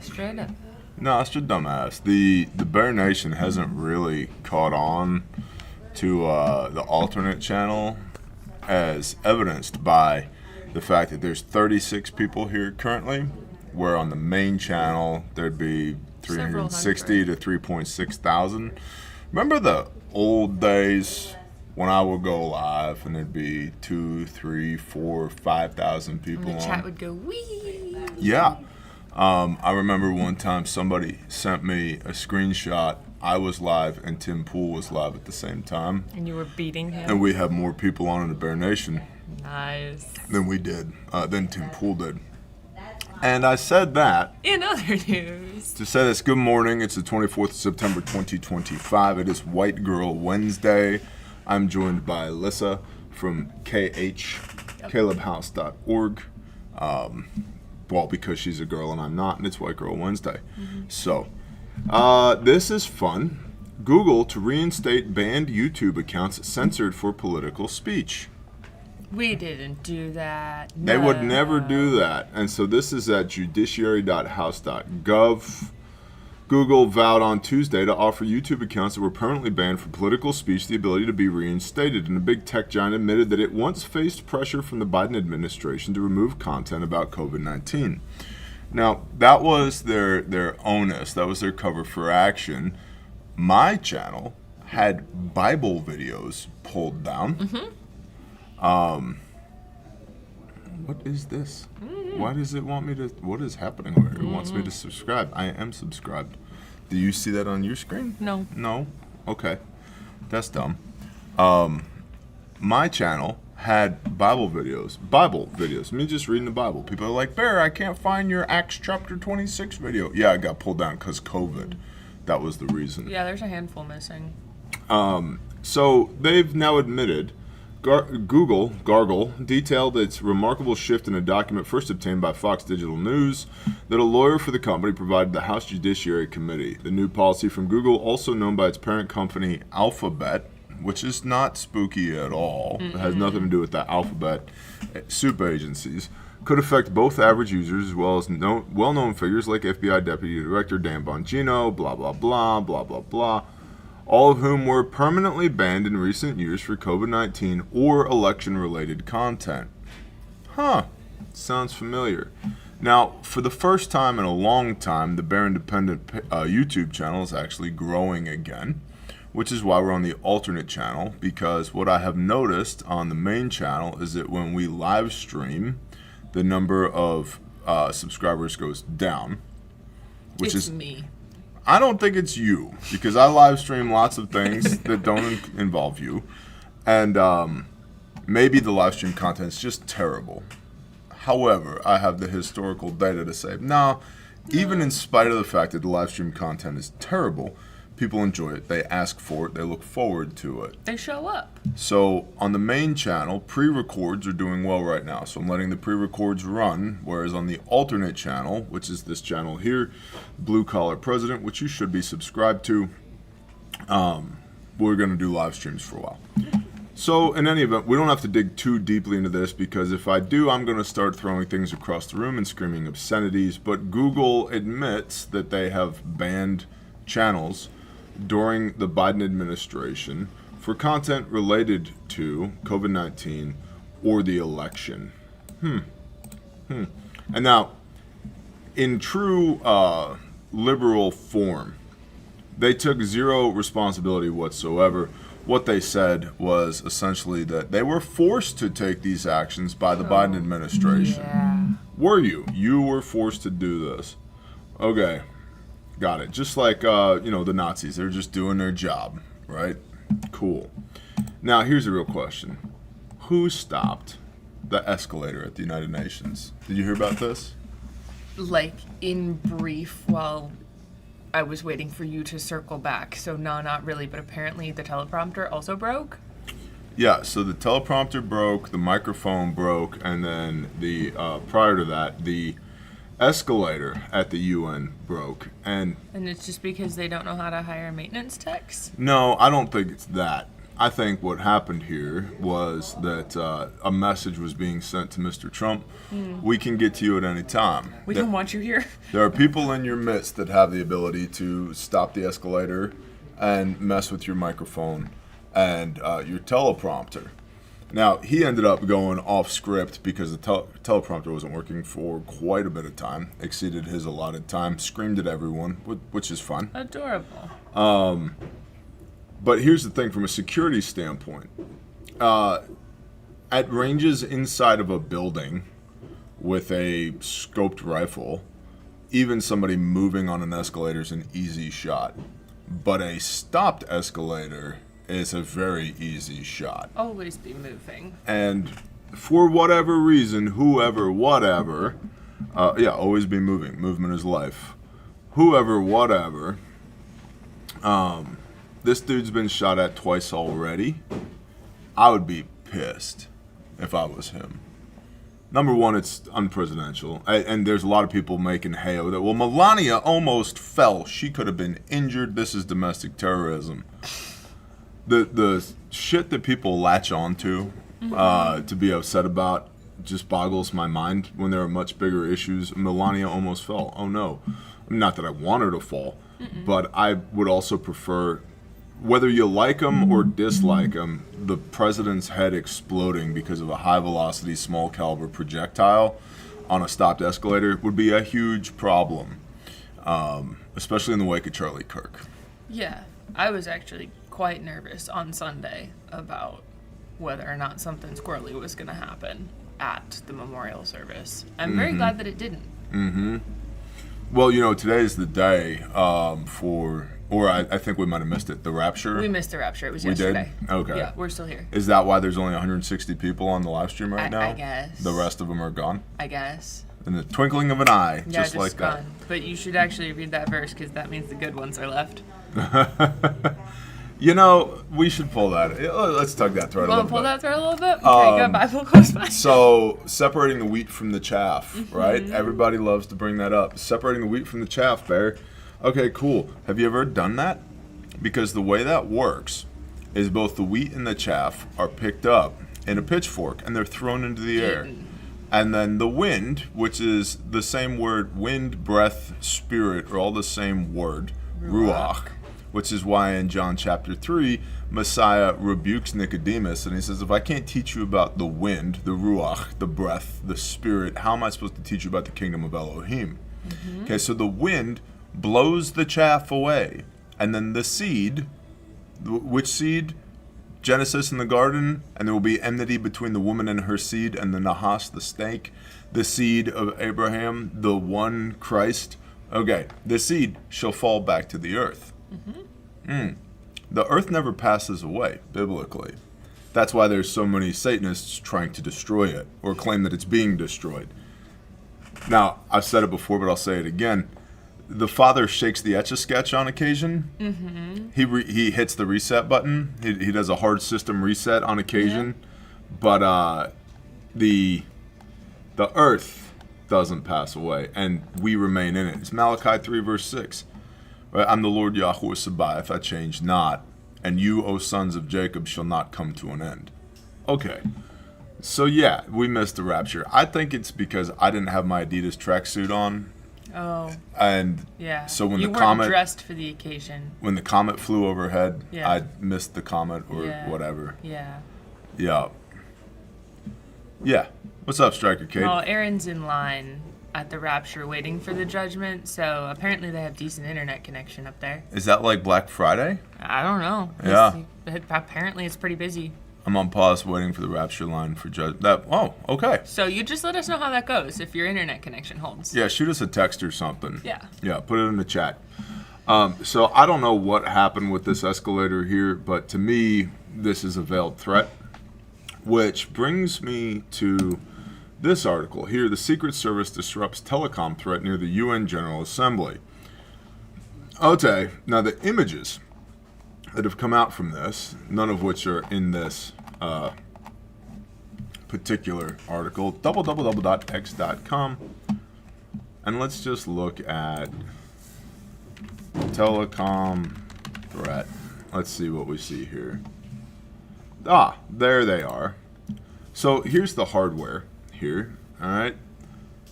Straight up. No, it's just dumbass. The Bear Nation hasn't really caught on to the alternate channel, as evidenced by the fact that there's 36 people here currently, where on the main channel there'd be 360 to 3.6 thousand. Remember the old days when I would go live and there'd be 2, 3, 4, 5,000 people And the on? chat would go, wee. Yeah. I remember one time somebody sent me a screenshot. I was live and Tim Pool was live at the same time. And you were beating him. And we had more people on in the Bear Nation Nice. than we did, than Tim Pool did. And I said that In other news. to say this. Good morning. It's the 24th of September, 2025. It is White Girl Wednesday. I'm joined by Alyssa from KHCalebhouse.org. Well, because she's a girl and I'm not, and it's White Girl Wednesday. So, this is fun. Google to reinstate banned YouTube accounts censored for political speech. We didn't do that. They would never do that. And so this is at judiciary.house.gov. Google vowed on Tuesday to offer YouTube accounts that were permanently banned for political speech the ability to be reinstated. And the big tech giant admitted that it once faced pressure from the Biden administration to remove content about COVID-19. Now, that was their onus. That was their cover for action. My channel had Bible videos pulled down. What is this? Why does it want me to? What is happening over here? It wants me to subscribe. I am subscribed. Do you see that on your screen? No. No? Okay. That's dumb. My channel had Bible videos. Me just reading the Bible. People are like, Bear, I can't find your Acts chapter 26 video. Yeah, I got pulled down because COVID. That was the reason. Yeah, there's a handful missing. So they've now admitted, Google, Gargle, detailed its remarkable shift in a document first obtained by Fox Digital News that a lawyer for the company provided the House Judiciary Committee. The new policy from Google, also known by its parent company Alphabet, which is not spooky at all, it has nothing to do with the Alphabet soup agencies, could affect both average users as well as well-known figures like FBI Deputy Director Dan Bongino, blah, blah, blah, blah, blah, blah, all of whom were permanently banned in recent years for COVID-19 or election-related content. Sounds familiar. Now, for the first time in a long time, the Bear Independent YouTube channel is actually growing again, which is why we're on the alternate channel, because what I have noticed on the main channel is that when we live stream, the number of subscribers goes down, which It's is me. I don't think it's you, because I live stream lots of things that don't involve you, and maybe the live stream content is just terrible. However, I have the historical data to say, no, even in spite of the fact that the live stream content is terrible, people enjoy it, they ask for it, they look forward to it. They show up. So on the main channel, pre-records are doing well right now. So I'm letting the pre-records run, whereas on the alternate channel, which is this channel here, Blue Collar President, which you should be subscribed to, we're going to do live streams for a while. So in any event, we don't have to dig too deeply into this, because if I do, I'm going to start throwing things across the room and screaming obscenities. But Google admits that they have banned channels during the Biden administration for content related to COVID-19 or the election. And now, in true liberal form, they took zero responsibility whatsoever. What they said was essentially that they were forced to take these actions by the Biden administration. Yeah. Were you? You were forced to do this. Okay. Got it. Just like, the Nazis. They're just doing their job, right? Cool. Now, here's the real question. Who stopped the escalator at the United Nations? Did you hear about this? Like, in brief, while I was waiting for you to circle back. So, no, not really. But apparently the teleprompter also broke. Yeah, so the teleprompter broke, the microphone broke, and then the prior to that, the escalator at the UN broke. And it's just because they don't know how to hire maintenance techs? no, I don't think it's that. I think what happened here was that a message was being sent to Mr. Trump. We can get to you at any time. We don't want you here. There are people in your midst that have the ability to stop the escalator and mess with your microphone and your teleprompter. Now, he ended up going off script because the teleprompter wasn't working for quite a bit of time, exceeded his allotted time, screamed at everyone, which is fun. Adorable. But here's the thing from a security standpoint. At ranges inside of a building with a scoped rifle, even somebody moving on an escalator is an easy shot. But a stopped escalator is a very easy shot. Always be moving. And for whatever reason, whoever, whatever, always be moving. Movement is life. Whoever, whatever, this dude's been shot at twice already. I would be pissed if I was him. Number one, it's unpresidential. And there's a lot of people making hay of that. Well, Melania almost fell. She could have been injured. This is domestic terrorism. The shit that people latch onto to be upset about just boggles my mind when there are much bigger issues. Melania almost fell. Oh no. Not that I want her to fall, but I would also prefer, whether you like him or dislike him, the president's head exploding because of a high velocity, small caliber projectile on a stopped escalator would be a huge problem, especially in the wake of Charlie Kirk. Yeah, I was actually quite nervous on Sunday about whether or not something squirrely was going to happen at the memorial service. I'm very glad that it didn't. Well, today's the day I think we might have missed it, the rapture. We missed the rapture. It was We yesterday. did? Okay. Yeah, we're still here. Is that why there's only 160 people on the live stream right now? I guess. The rest of them are gone? I guess. In the twinkling of an eye, Yeah, just like gone. But you should actually read that verse because that means the good ones are left. that. We should pull that. Let's tug that thread a little bit. Pull that thread a little bit? Okay, good. Bible goes by. So, separating the wheat from the chaff, right? Everybody loves to bring that up. Separating the wheat from the chaff, Bear. Okay, cool. Have you ever done that? Because the way that works is both the wheat and the chaff are picked up in a pitchfork and they're thrown into the air. And then the wind, which is the same word, wind, breath, spirit, are all the same word, ruach, which is why in John chapter 3, Messiah rebukes Nicodemus and he says, if I can't teach you about the wind, the ruach, the breath, the spirit, how am I supposed to teach you about the kingdom of Elohim? Okay, so the wind blows the chaff away. And then the seed, which seed? Genesis in the garden, and there will be enmity between the woman and her seed and the Nahas, the snake, the seed of Abraham, the one Christ. Okay, the seed shall fall back to the earth. The earth never passes away, biblically. That's why there's so many Satanists trying to destroy it, or claim that it's being destroyed. Now, I've said it before, but I'll say it again. The Father shakes the Etch-a-Sketch on occasion. He hits the reset button. He does a hard system reset on occasion. But the earth doesn't pass away, and we remain in it. It's Malachi 3, verse 6. Right? I'm the Lord Yahweh Sabaoth, I change not, and you, O sons of Jacob, shall not come to an end. Okay. So yeah, we missed the rapture. I think it's because I didn't have my Adidas tracksuit on. Oh. And yeah. So when you the comet dressed for the occasion. When the comet flew overhead, yeah. I missed the comet or whatever. Yeah. Yeah. Yeah. What's up, Striker Kate? Well, Aaron's in line at the rapture waiting for the judgment, so apparently they have decent internet connection up there. Is that like Black Friday? I don't know. Yeah. Apparently it's pretty busy. I'm on pause waiting for the rapture line for that. Oh, okay. So you just let us know how that goes if your internet connection holds. Yeah, shoot us a text or something. Yeah. Yeah, put it in the chat. So I don't know what happened with this escalator here, but to me, this is a veiled threat. Which brings me to this article here. The Secret Service disrupts telecom threat near the UN General Assembly. Okay, now the images that have come out from this, none of which are in this particular article, www.x.com, and let's just look at telecom threat. Let's see what we see here. there they are. So here's the hardware here, all right?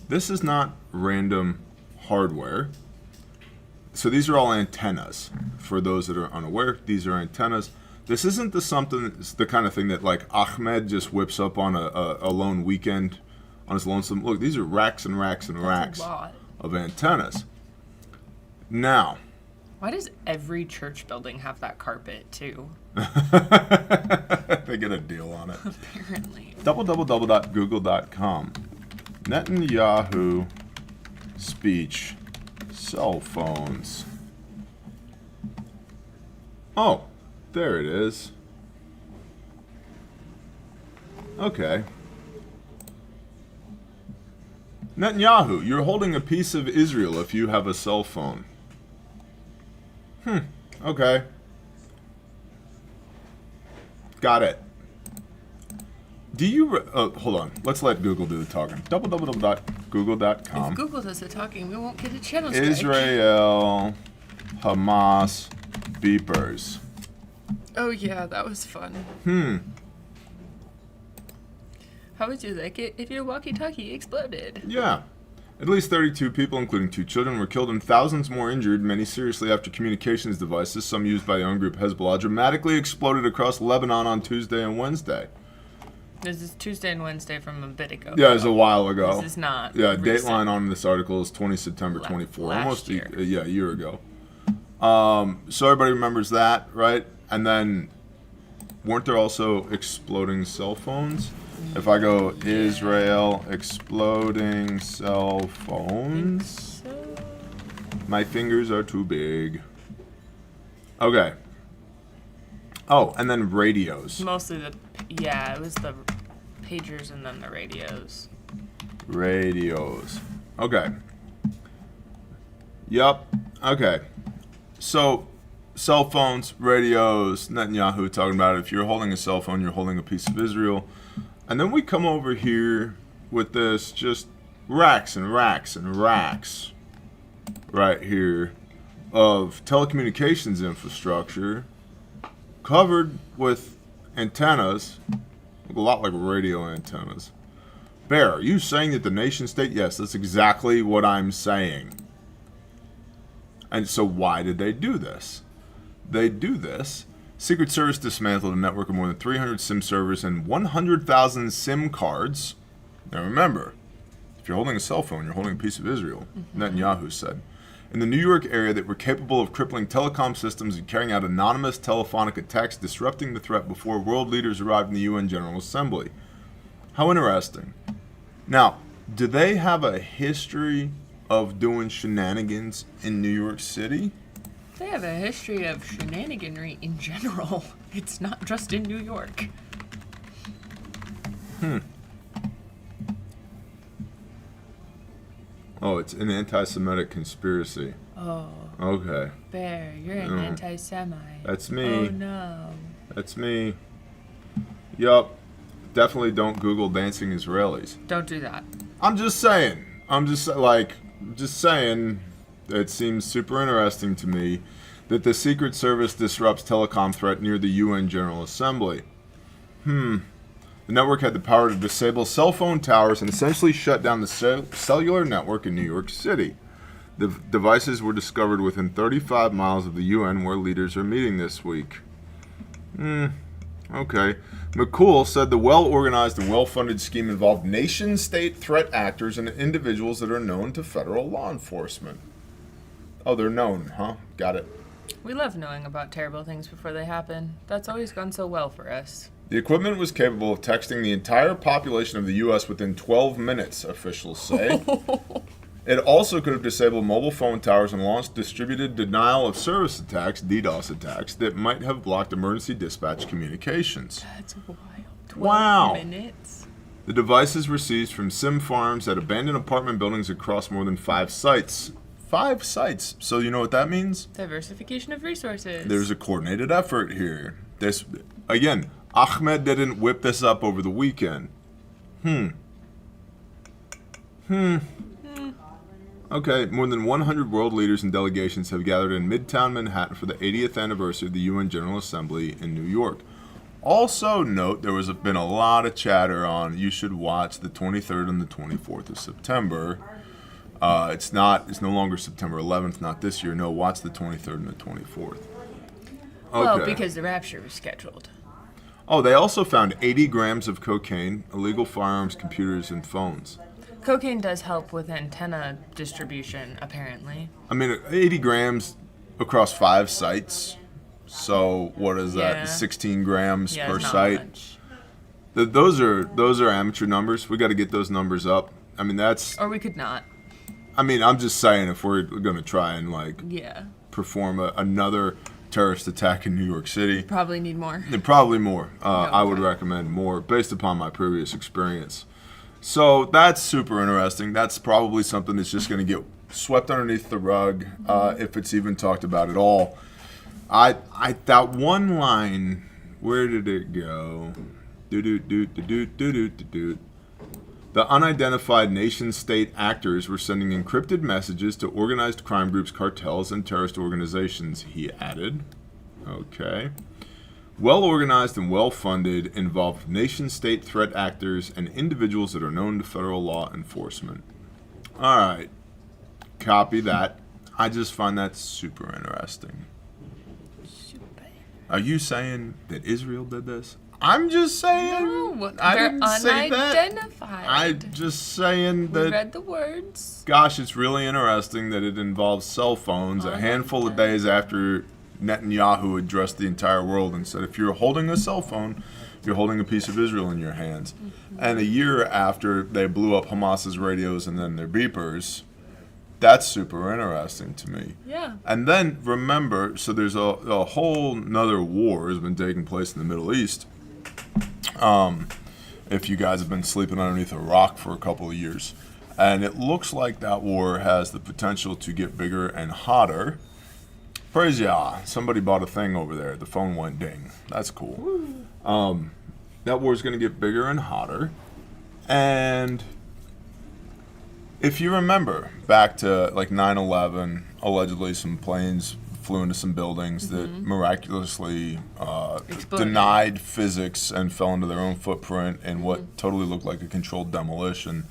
This is not random hardware. So these are all antennas. For those that are unaware, these are antennas. This isn't the kind of thing that like Ahmed just whips up on a lone weekend on his lonesome. Look, these are racks and racks and racks of antennas. Now, why does every church building have that carpet too? They get a deal on it. Apparently. www.google.com. Netanyahu speech. Cell phones. Oh, there it is. Okay. Netanyahu, you're holding a piece of Israel if you have a cell phone. Okay. Got it. Do you... hold on. Let's let Google do the talking. www.google.com. If Google does the talking, we won't get a channel strike. Israel, Hamas, beepers. Oh, yeah, that was fun. How would you like it if your walkie-talkie exploded? Yeah. At least 32 people, including 2 children, were killed and thousands more injured, many seriously after communications devices, some used by the armed group Hezbollah, dramatically exploded across Lebanon on Tuesday and Wednesday. This is Tuesday and Wednesday from a bit ago. Yeah, it was a while ago. This is not Yeah, recent. dateline on this article is 20 September 24. Last Almost year. a year ago. So everybody remembers that, right? And then, weren't there also exploding cell phones? If I go Israel exploding cell phones, my fingers are too big. Okay. Oh, and then radios. Mostly it was the pagers and then the radios. Radios. Okay. Yup. Okay. So, cell phones, radios, Netanyahu talking about it. If you're holding a cell phone, you're holding a piece of Israel. And then we come over here with this just racks and racks and racks right here of telecommunications infrastructure covered with antennas, a lot like radio antennas. Bear, are you saying that the nation state? Yes, that's exactly what I'm saying. And so why did they do this? They do this. Secret Service dismantled a network of more than 300 SIM servers and 100,000 SIM cards. Now remember, if you're holding a cell phone, you're holding a piece of Israel, Netanyahu said. In the New York area that were capable of crippling telecom systems and carrying out anonymous telephonic attacks, disrupting the threat before world leaders arrived in the UN General Assembly. How interesting. Now, do they have a history of doing shenanigans in New York City? They have a history of shenaniganry in general. It's not just in New York. Oh, it's an anti-Semitic conspiracy. Oh. Okay. Bear, you're an anti-Semite. That's me. Oh, no. That's me. Yup. Definitely don't Google dancing Israelis. Don't do that. I'm just saying. Just saying. It seems super interesting to me that the Secret Service disrupts telecom threat near the UN General Assembly. The network had the power to disable cell phone towers and essentially shut down the cellular network in New York City. The devices were discovered within 35 miles of the UN, where leaders are meeting this week. Okay. McCool said the well-organized and well-funded scheme involved nation-state threat actors and individuals that are known to federal law enforcement. Oh, they're known, huh? Got it. We love knowing about terrible things before they happen. That's always gone so well for us. The equipment was capable of texting the entire population of the U.S. within 12 minutes, officials say. It also could have disabled mobile phone towers and launched distributed denial of service attacks, DDoS attacks, that might have blocked emergency dispatch communications. That's wild. 12 minutes. The devices were seized from SIM farms at abandoned apartment buildings across more than 5 sites. 5 sites. So you know what that means? Diversification of resources. There's a coordinated effort here. This, again, Ahmed didn't whip this up over the weekend. Okay, more than 100 world leaders and delegations have gathered in Midtown Manhattan for the 80th anniversary of the UN General Assembly in New York. Also note there was been a lot of chatter on you should watch the 23rd and the 24th of September. It's no longer September 11th, not this year. No, watch the 23rd and the 24th. Okay. Well, because the rapture was scheduled. Oh, they also found 80 grams of cocaine, illegal firearms, computers, and phones. Cocaine does help with antenna distribution, apparently. I mean, 80 grams across 5 sites. So what is that? Yeah. 16 grams per it's not site. much. Those are amateur numbers. We got to get those numbers up. I mean, Or we could not. I mean, I'm just saying if we're going to try and Yeah. perform another terrorist attack in New York City, Probably need more. and probably more. I would okay. recommend more based upon my previous experience. So that's super interesting. That's probably something that's just going to get swept underneath the rug if it's even talked about at all. That one line, where did it go? The unidentified nation-state actors were sending encrypted messages to organized crime groups, cartels, and terrorist organizations, he added. Okay. Well-organized and well-funded, involved nation-state threat actors and individuals that are known to federal law enforcement. All right. Copy that. I just find that super interesting. Are you saying that Israel did this? I'm just saying. No, I they're didn't say that. unidentified. I'm just saying We that. read the words. Gosh, it's really interesting that it involves cell phones a handful of days after Netanyahu addressed the entire world and said, if you're holding a cell phone, you're holding a piece of Israel in your hands. Mm-hmm. And a year after they blew up Hamas's radios and then their beepers, that's super interesting to me. Yeah. And then remember, so there's a whole nother war has been taking place in the Middle East. If you guys have been sleeping underneath a rock for a couple of years. And it looks like that war has the potential to get bigger and hotter. Praise Yah. Somebody bought a thing over there. The phone went ding. That's cool. That war is going to get bigger and hotter. And if you remember back to like 9/11, allegedly some planes flew into some buildings that miraculously denied physics and fell into their own footprint in what totally looked like a controlled demolition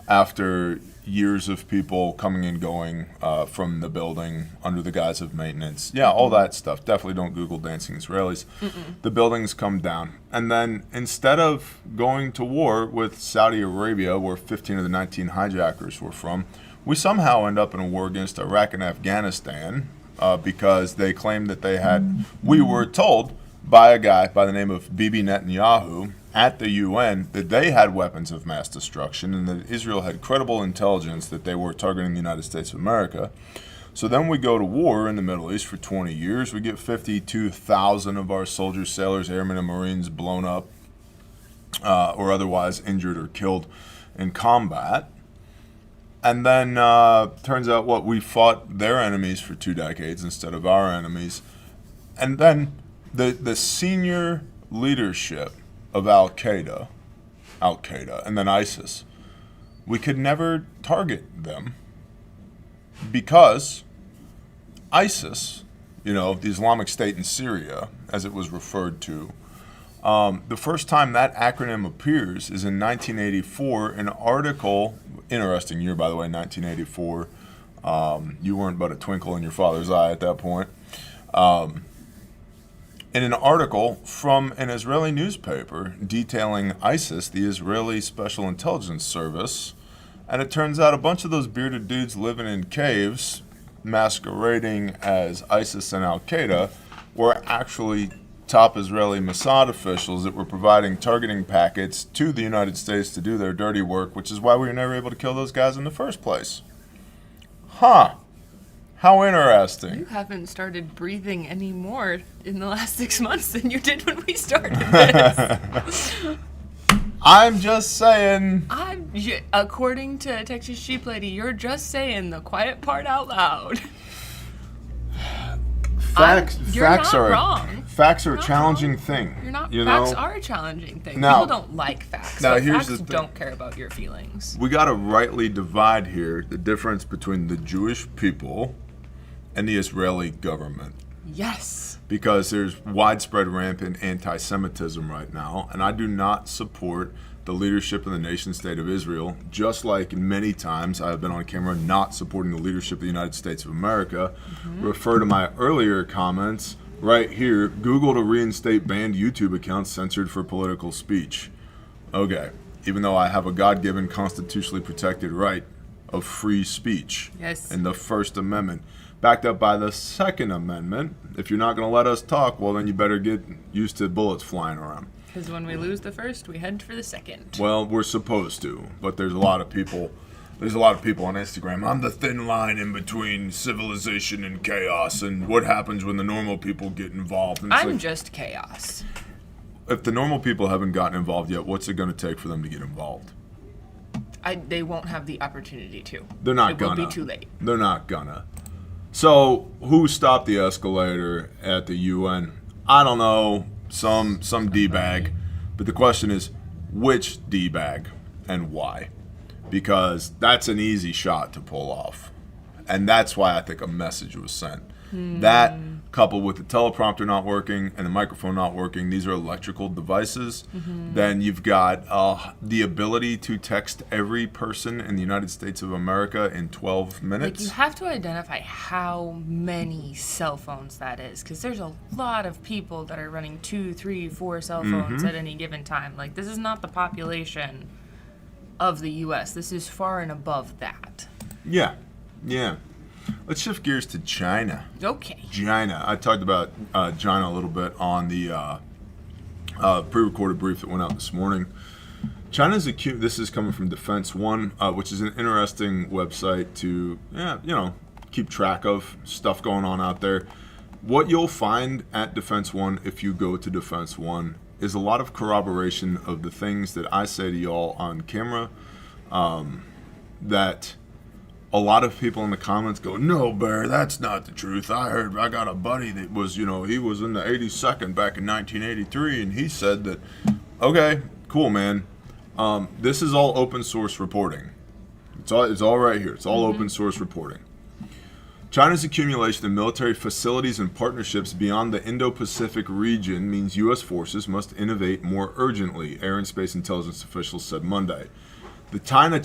after years of people coming and going from the building under the guise of maintenance. Yeah, all that stuff. Definitely don't Google dancing Israelis. The buildings come down. And then instead of going to war with Saudi Arabia, where 15 of the 19 hijackers were from, we somehow end up in a war against Iraq and Afghanistan because they claimed that they had, we were told by a guy by the name of Bibi Netanyahu at the UN that they had weapons of mass destruction and that Israel had credible intelligence that they were targeting the United States of America. So then we go to war in the Middle East for 20 years. We get 52,000 of our soldiers, sailors, airmen, and Marines blown up or otherwise injured or killed in combat. And then turns out we fought their enemies for 2 decades instead of our enemies. And then the senior leadership of Al-Qaeda, and then ISIS, we could never target them because ISIS, the Islamic State in Syria, as it was referred to, the first time that acronym appears is in 1984, an article, interesting year by the way, 1984, you weren't but a twinkle in your father's eye at that point, in an article from an Israeli newspaper detailing ISIS, the Israeli Special Intelligence Service, and it turns out a bunch of those bearded dudes living in caves masquerading as ISIS and Al-Qaeda were actually top Israeli Mossad officials that were providing targeting packets to the United States to do their dirty work, which is why we were never able to kill those guys in the first place. Huh. How interesting. You haven't started breathing any more in the last 6 months than you did when we started this. I'm just saying. According to Texas Sheep Lady, you're just saying the quiet part out loud. Facts are wrong. Facts are a challenging thing. You're not. Facts are a challenging thing. Now, people don't like facts. Now, here's facts the thing. Don't care about your feelings. We got to rightly divide here the difference between the Jewish people and the Israeli government. Yes. Because there's widespread rampant anti-Semitism right now, and I do not support the leadership of the nation-state of Israel, just like many times I've been on camera not supporting the leadership of the United States of America. Refer to my earlier comments right here. Google to reinstate banned YouTube accounts censored for political speech. Okay, even though I have a God-given constitutionally protected right of free speech in the First Amendment, backed up by the Second Amendment. If you're not going to let us talk, well, then you better get used to bullets flying around. Because when we lose the first, we head for the second. Well, we're supposed to, but there's a lot of people on Instagram. I'm the thin line in between civilization and chaos, and what happens when the normal people get involved. And I'm just chaos. If the normal people haven't gotten involved yet, what's it going to take for them to get involved? They won't have the opportunity to. They're not gonna. It will be too late. They're not gonna. So, who stopped the escalator at the UN? I don't know. Some D-bag. But the question is, which D-bag and why? Because that's an easy shot to pull off. And that's why I think a message was sent. That, coupled with the teleprompter not working and the microphone not working, these are electrical devices. Then you've got the ability to text every person in the United States of America in 12 minutes. Like, you have to identify how many cell phones that is, because there's a lot of people that are running 2, 3, 4 cell phones at any given time. Like, this is not the population of the U.S. This is far and above that. Yeah. Let's shift gears to China. Okay. China. I talked about China a little bit on the pre-recorded brief that went out this morning. China's acute. This is coming from Defense One, which is an interesting website to, keep track of stuff going on out there. What you'll find at Defense One, if you go to Defense One, is a lot of corroboration of the things that I say to y'all on camera. That a lot of people in the comments go, "No, Bear, that's not the truth. I got a buddy that was, he was in the 82nd back in 1983, and he said that." Okay, cool, man. This is all open source reporting. It's all right here. It's all open source reporting. China's accumulation of military facilities and partnerships beyond the Indo-Pacific region means U.S. forces must innovate more urgently, Air and Space Intelligence officials said Monday. The China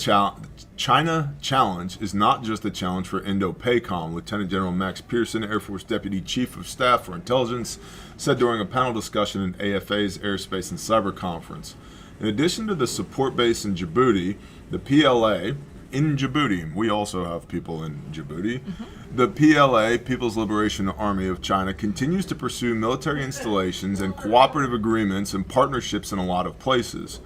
challenge is not just a challenge for Indo-PACOM, Lieutenant General Max Pearson, Air Force Deputy Chief of Staff for Intelligence, said during a panel discussion in AFA's Airspace and Cyber Conference. In addition to the support base in Djibouti, the PLA, in Djibouti, we also have people in Djibouti, the PLA, People's Liberation Army of China, continues to pursue military installations and cooperative agreements and partnerships in a lot of places.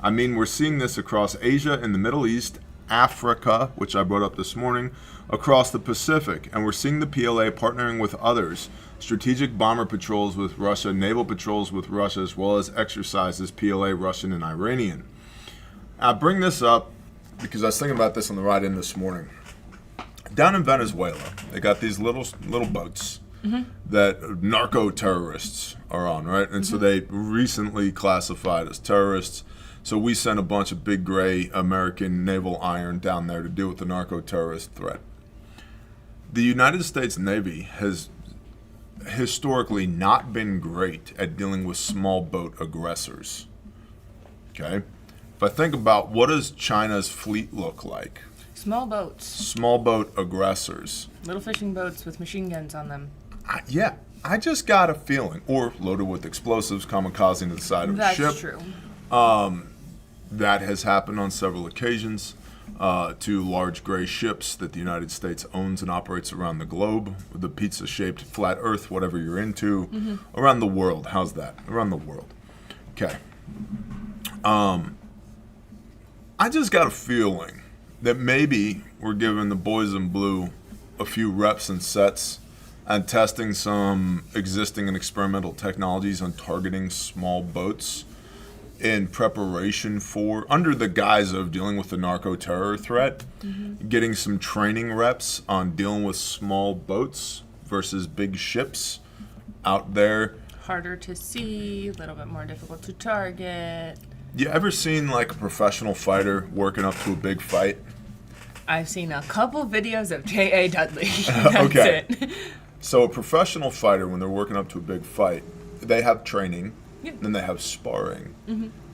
I mean, we're seeing this across Asia and the Middle East, Africa, which I brought up this morning, across the Pacific, and we're seeing the PLA partnering with others, strategic bomber patrols with Russia, naval patrols with Russia, as well as exercises PLA, Russian, and Iranian. I bring this up because I was thinking about this on the ride in this morning. Down in Venezuela, they got these little boats that narco-terrorists are on, right? And so they recently classified as terrorists. So we sent a bunch of big gray American naval iron down there to deal with the narco-terrorist threat. The United States Navy has historically not been great at dealing with small boat aggressors. Okay? If I think about what does China's fleet look like? Small boats. Small boat aggressors. Little fishing boats with machine guns on them. I just got a feeling, or loaded with explosives, kamikaze to the side of the ship. That's true. That has happened on several occasions to large gray ships that the United States owns and operates around the globe, with the pizza-shaped flat earth, whatever you're into, around the world. How's that? Around the world. Okay. I just got a feeling that maybe we're giving the boys in blue a few reps and sets and testing some existing and experimental technologies on targeting small boats in preparation for, under the guise of dealing with the narco-terror threat, getting some training reps on dealing with small boats versus big ships out there. Harder to see, a little bit more difficult to target. You ever seen like a professional fighter working up to a big fight? I've seen a couple videos of J.A. Dudley. That's Okay. it. So a professional fighter, when they're working up to a big fight, they have training, Yeah. then they have sparring.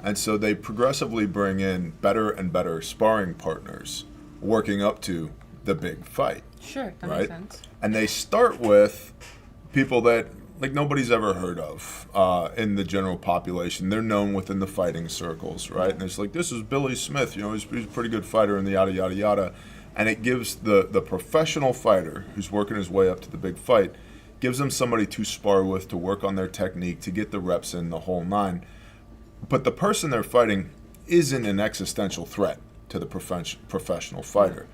And so they progressively bring in better and better sparring partners working up to the big fight. Sure, that right? makes sense. And they start with people that like nobody's ever heard of in the general population. They're known within the fighting circles, right? And it's like, this is Billy Smith, he's a pretty good fighter and the yada, yada, yada. And it gives the professional fighter who's working his way up to the big fight, gives them somebody to spar with, to work on their technique, to get the reps in, the whole nine. But the person they're fighting isn't an existential threat to the professional fighter.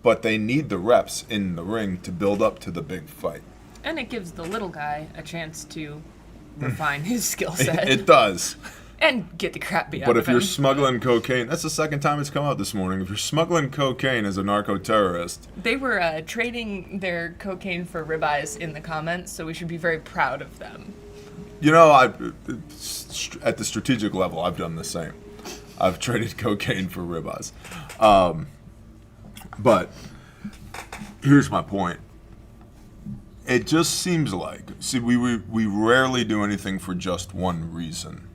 But they need the reps in the ring to build up to the big fight. And it gives the little guy a chance to refine his skill set. It does. And get the crap beat out But of if you're him. smuggling cocaine, that's the second time it's come out this morning. If you're smuggling cocaine as a narco-terrorist, They were trading their cocaine for ribeyes in the comments, so we should be very proud of them. at the strategic level, I've done the same. I've traded cocaine for ribeyes. But here's my point. It just seems like, we rarely do anything for just one reason.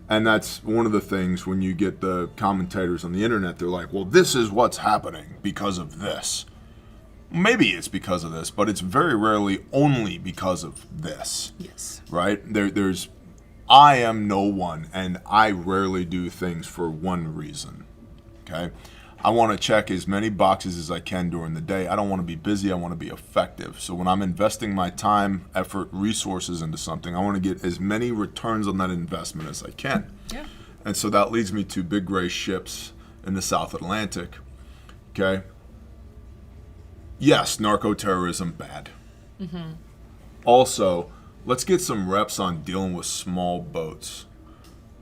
And that's one of the things when you get the commentators on the internet, they're like, well, this is what's happening because of this. Maybe it's because of this, but it's very rarely only because of this. Yes. Right? I am no one, and I rarely do things for one reason. Okay? I want to check as many boxes as I can during the day. I don't want to be busy. I want to be effective. So when I'm investing my time, effort, resources into something, I want to get as many returns on that investment as I can. Yeah. And so that leads me to big gray ships in the South Atlantic. Okay? Yes, narco-terrorism, bad. Also, let's get some reps on dealing with small boats.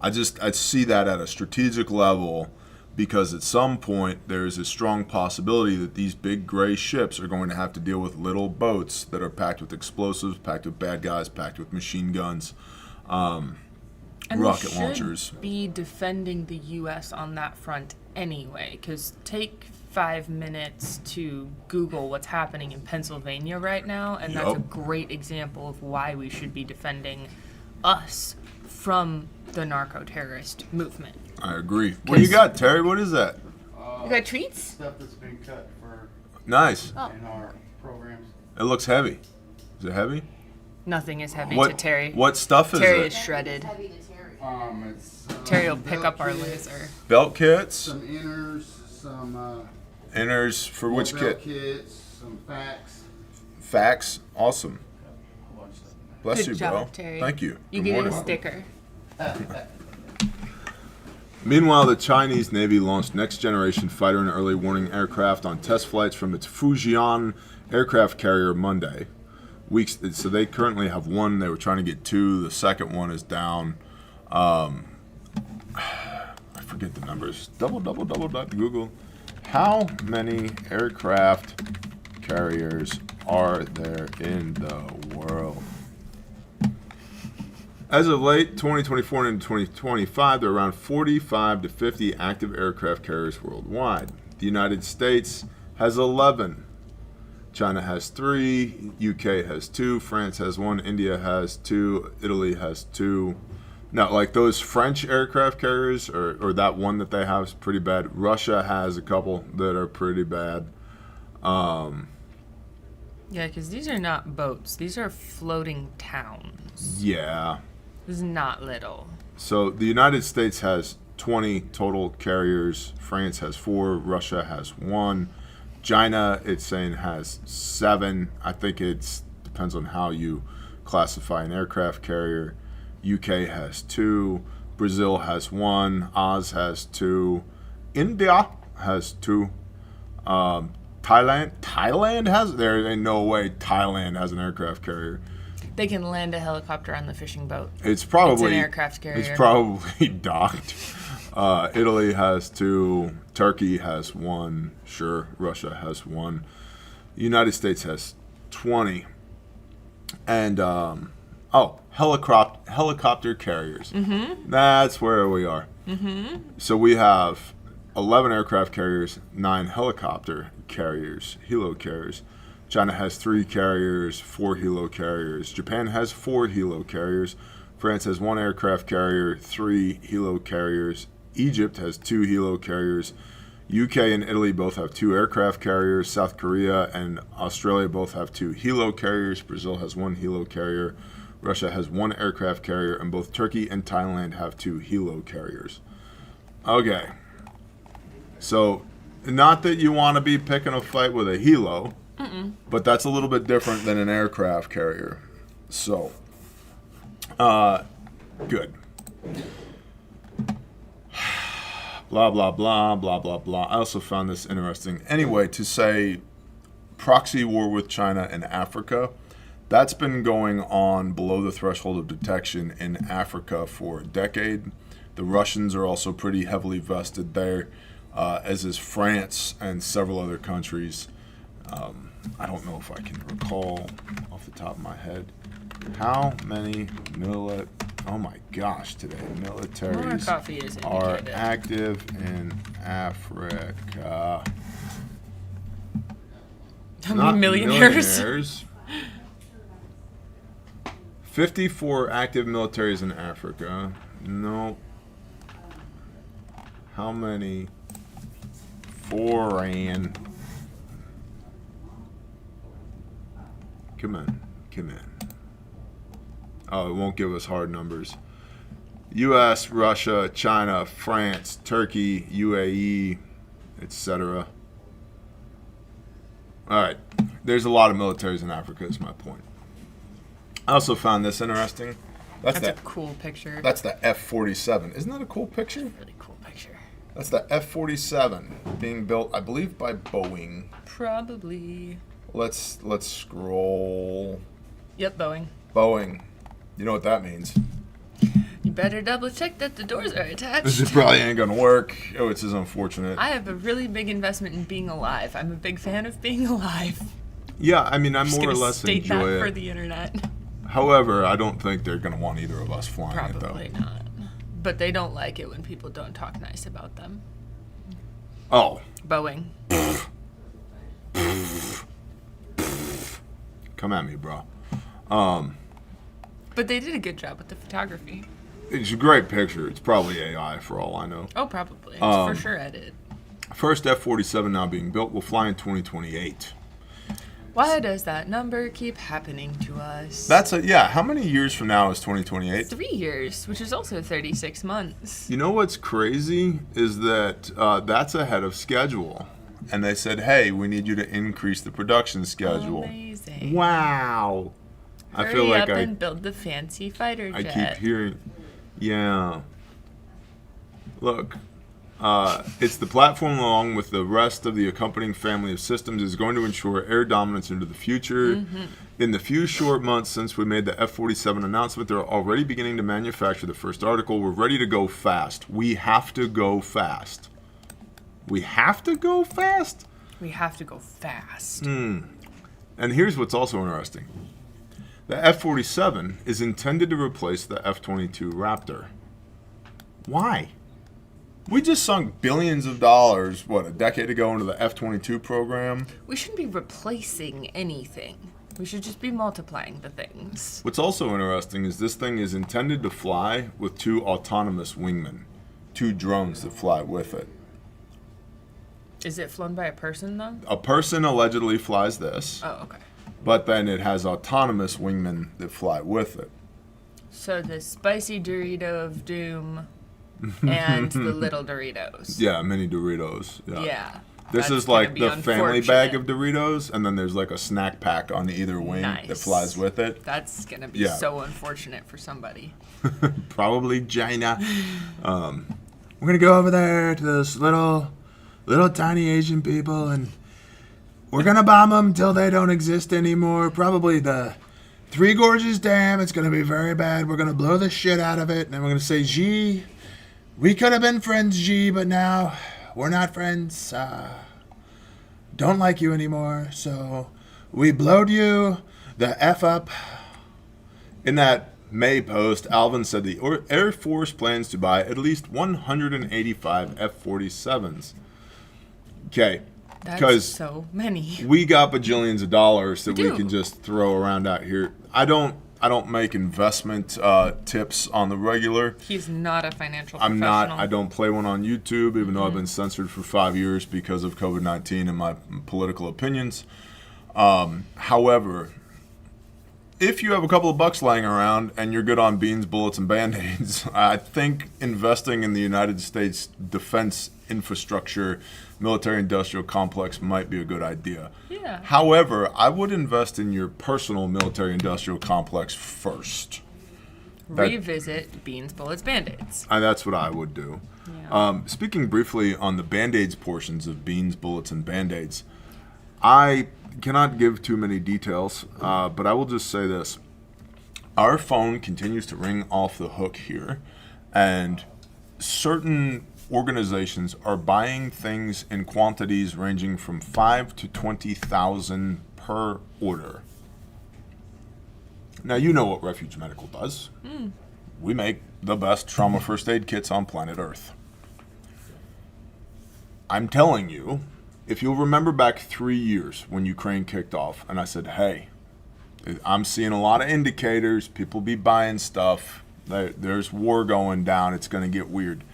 I see that at a strategic level, because at some point there's a strong possibility that these big gray ships are going to have to deal with little boats that are packed with explosives, packed with bad guys, packed with machine guns, And rocket we should launchers. be defending the U.S. on that front anyway, because take 5 minutes to Google what's happening in Pennsylvania right now, and that's a Yup. great example of why we should be defending us from the narco-terrorist movement. I agree. What do you got, Terry? What is that? You got treats? Stuff that's been cut for Nice. Oh. in our programs. It looks heavy. Is it heavy? Nothing is heavy to Terry. What stuff is Terry it? is shredded. It's Terry will some pick belt up our kits, laser. Belt kits? Some inners, some Inners for which belt kit? kits, some facts. Facts? Awesome. A bunch of stuff. Bless Good you, job, bro. Terry. Thank you. You Good get a morning. sticker. Meanwhile, the Chinese Navy launched next-generation fighter and early warning aircraft on test flights from its Fujian aircraft carrier Monday. So they currently have one. They were trying to get two. The second one is down. I forget the numbers. Double Google. How many aircraft carriers are there in the world? As of late 2024 and 2025, there are around 45 to 50 active aircraft carriers worldwide. The United States has 11. China has 3. UK has 2. France has 1. India has 2. Italy has 2. Now, like those French aircraft carriers, or that one that they have is pretty bad. Russia has a couple that are pretty bad. Yeah, because these are not boats. These are floating towns. Yeah. This is not little. So the United States has 20 total carriers. France has 4. Russia has 1. China, it's saying, has 7. I think it depends on how you classify an aircraft carrier. UK has 2. Brazil has 1. Oz has 2. India has 2. Thailand has. There ain't no way Thailand has an aircraft carrier. They can land a helicopter on the fishing boat. It's probably It's an aircraft carrier. It's probably docked. Italy has 2. Turkey has 1. Sure, Russia has 1. The United States has 20. And helicopter carriers. Mm-hmm. That's where we are. Mm-hmm. So we have 11 aircraft carriers, 9 helicopter carriers, helo carriers, China has 3 carriers, 4 helo carriers. Japan has 4 helo carriers. France has 1 aircraft carrier, 3 helo carriers. Egypt has 2 helo carriers. UK and Italy both have 2 aircraft carriers. South Korea and Australia both have 2 helo carriers. Brazil has 1 helo carrier. Russia has 1 aircraft carrier. And both Turkey and Thailand have 2 helo carriers. Okay. So, not that you want to be picking a fight with a helo, but that's a little bit different than an aircraft carrier. So, good. Blah, blah, blah, blah, blah, blah. I also found this interesting. Anyway, to say proxy war with China in Africa, that's been going on below the threshold of detection in Africa for a decade. The Russians are also pretty heavily vested there, as is France and several other countries. I don't know if I can recall off the top of my head how many oh my gosh, today militaries are active in Africa. How many millionaires? 54 active militaries in Africa. No. How many foreign? Come on. Oh, it won't give us hard numbers. U.S., Russia, China, France, Turkey, UAE, etc. All right. There's a lot of militaries in Africa, is my point. I also found this interesting. That's a cool picture. That's the F-47. Isn't that a cool picture? That's a really cool picture. That's the F-47 being built, I believe, by Boeing. Probably. Let's scroll. Yep, Boeing. Boeing. You know what that means. You better double check that the doors are attached. This probably ain't gonna work. Oh, it's just unfortunate. I have a really big investment in being alive. I'm a big fan of being alive. Yeah, I mean, I more or less state enjoy that it. for the internet. However, I don't think they're gonna want either of us flying it, though. Probably not. But they don't like it when people don't talk nice about them. Oh. Boeing. Come at me, bro. But they did a good job with the photography. It's a great picture. It's probably AI for all I know. Oh, probably. It's for sure edited. First F-47 now being built will fly in 2028. Why does that number keep happening to us? How many years from now is 2028? 3 years, which is also 36 months. You know what's crazy is that that's ahead of schedule. And they said, hey, we need you to increase the production schedule. Amazing. Wow. Hurry I feel like up and build the fancy fighter jet. I keep hearing, yeah. Look, it's the platform along with the rest of the accompanying family of systems is going to ensure air dominance into the future. Mm-hmm. In the few short months since we made the F-47 announcement, they're already beginning to manufacture the first article. We're ready to go fast. We have to go fast. We have to go fast? We have to go fast. And here's what's also interesting. The F-47 is intended to replace the F-22 Raptor. Why? We just sunk billions of dollars, a decade ago into the F-22 program? We shouldn't be replacing anything. We should just be multiplying the things. What's also interesting is this thing is intended to fly with 2 autonomous wingmen, 2 drones that fly with it. Is it flown by a person, though? A person allegedly flies this. Oh, okay. But then it has autonomous wingmen that fly with it. So the spicy Dorito of doom and the little Doritos. Yeah, mini Doritos. Yeah. This is like the family bag of Doritos, and then there's like a snack pack on either wing that flies with it. That's going to be so unfortunate for somebody. Probably China. We're going to go over there to those little tiny Asian people, and we're going to bomb them till they don't exist anymore. Probably the Three Gorges Dam. It's going to be very bad. We're going to blow the shit out of it, and then we're going to say, Xi, we could have been friends, Xi, but now we're not friends. Don't like you anymore, so we blowed you the F up. In that May post, Alvin said the Air Force plans to buy at least 185 F-47s. Okay, That's 'Cause so many. we got bajillions of dollars that We we do. can just throw around out here. I don't make investment tips on the regular. He's not a financial I'm professional. not. I don't play one on YouTube, even though I've been censored for 5 years because of COVID-19 and my political opinions. However, if you have a couple of bucks laying around and you're good on beans, bullets, and band-aids, I think investing in the United States defense infrastructure, military-industrial complex might be a good idea. Yeah. However, I would invest in your personal military-industrial complex first. Revisit beans, bullets, band-aids. That's what I would do. Yeah. Speaking briefly on the Band-Aids portions of beans, bullets, and Band-Aids, I cannot give too many details, but I will just say this. Our phone continues to ring off the hook here, and certain organizations are buying things in quantities ranging from 5 to 20,000 per order. Now, you know what Refuge Medical does. We make the best trauma first aid kits on planet Earth. I'm telling you, if you'll remember back 3 years when Ukraine kicked off, and I said, hey, I'm seeing a lot of indicators, people be buying stuff, there's war going down, it's going to get weird.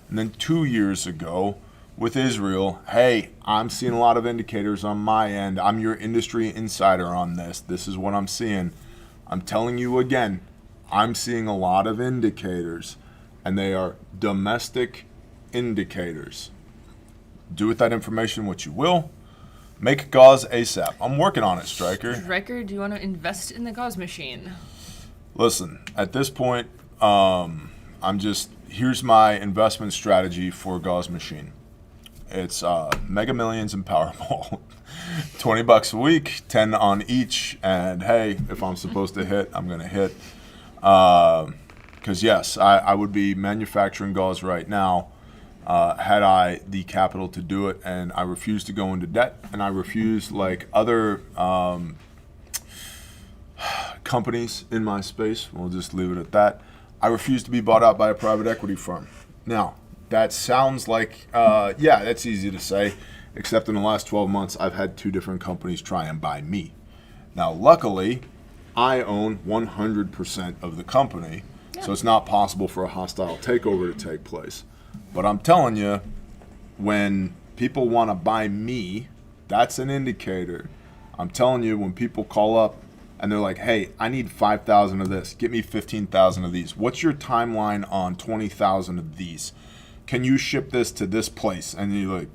And then 2 years ago with Israel, hey, I'm seeing a lot of indicators on my end. I'm your industry insider on this. This is what I'm seeing. I'm telling you again, I'm seeing a lot of indicators, and they are domestic indicators. Do with that information what you will. Make gauze ASAP. I'm working on it, Stryker. Stryker, do you want to invest in the gauze machine? Listen, at this point, here's my investment strategy for gauze machine. It's Mega Millions and Powerball. $20 a week, 10 on each, and hey, if I'm supposed to hit, I'm going to hit. Because yes, I would be manufacturing gauze right now had I the capital to do it, and I refuse to go into debt, and I refuse, like other companies in my space, we'll just leave it at that, I refuse to be bought out by a private equity firm. Now, that sounds like, yeah, that's easy to say, except in the last 12 months, I've had 2 different companies try and buy me. Now, luckily, I own 100% of the company, so it's not possible for a hostile takeover to take place. But I'm telling you, when people want to buy me, that's an indicator. I'm telling you, when people call up and they're like, hey, I need 5,000 of this, get me 15,000 of these. What's your timeline on 20,000 of these? Can you ship this to this place? And you're like,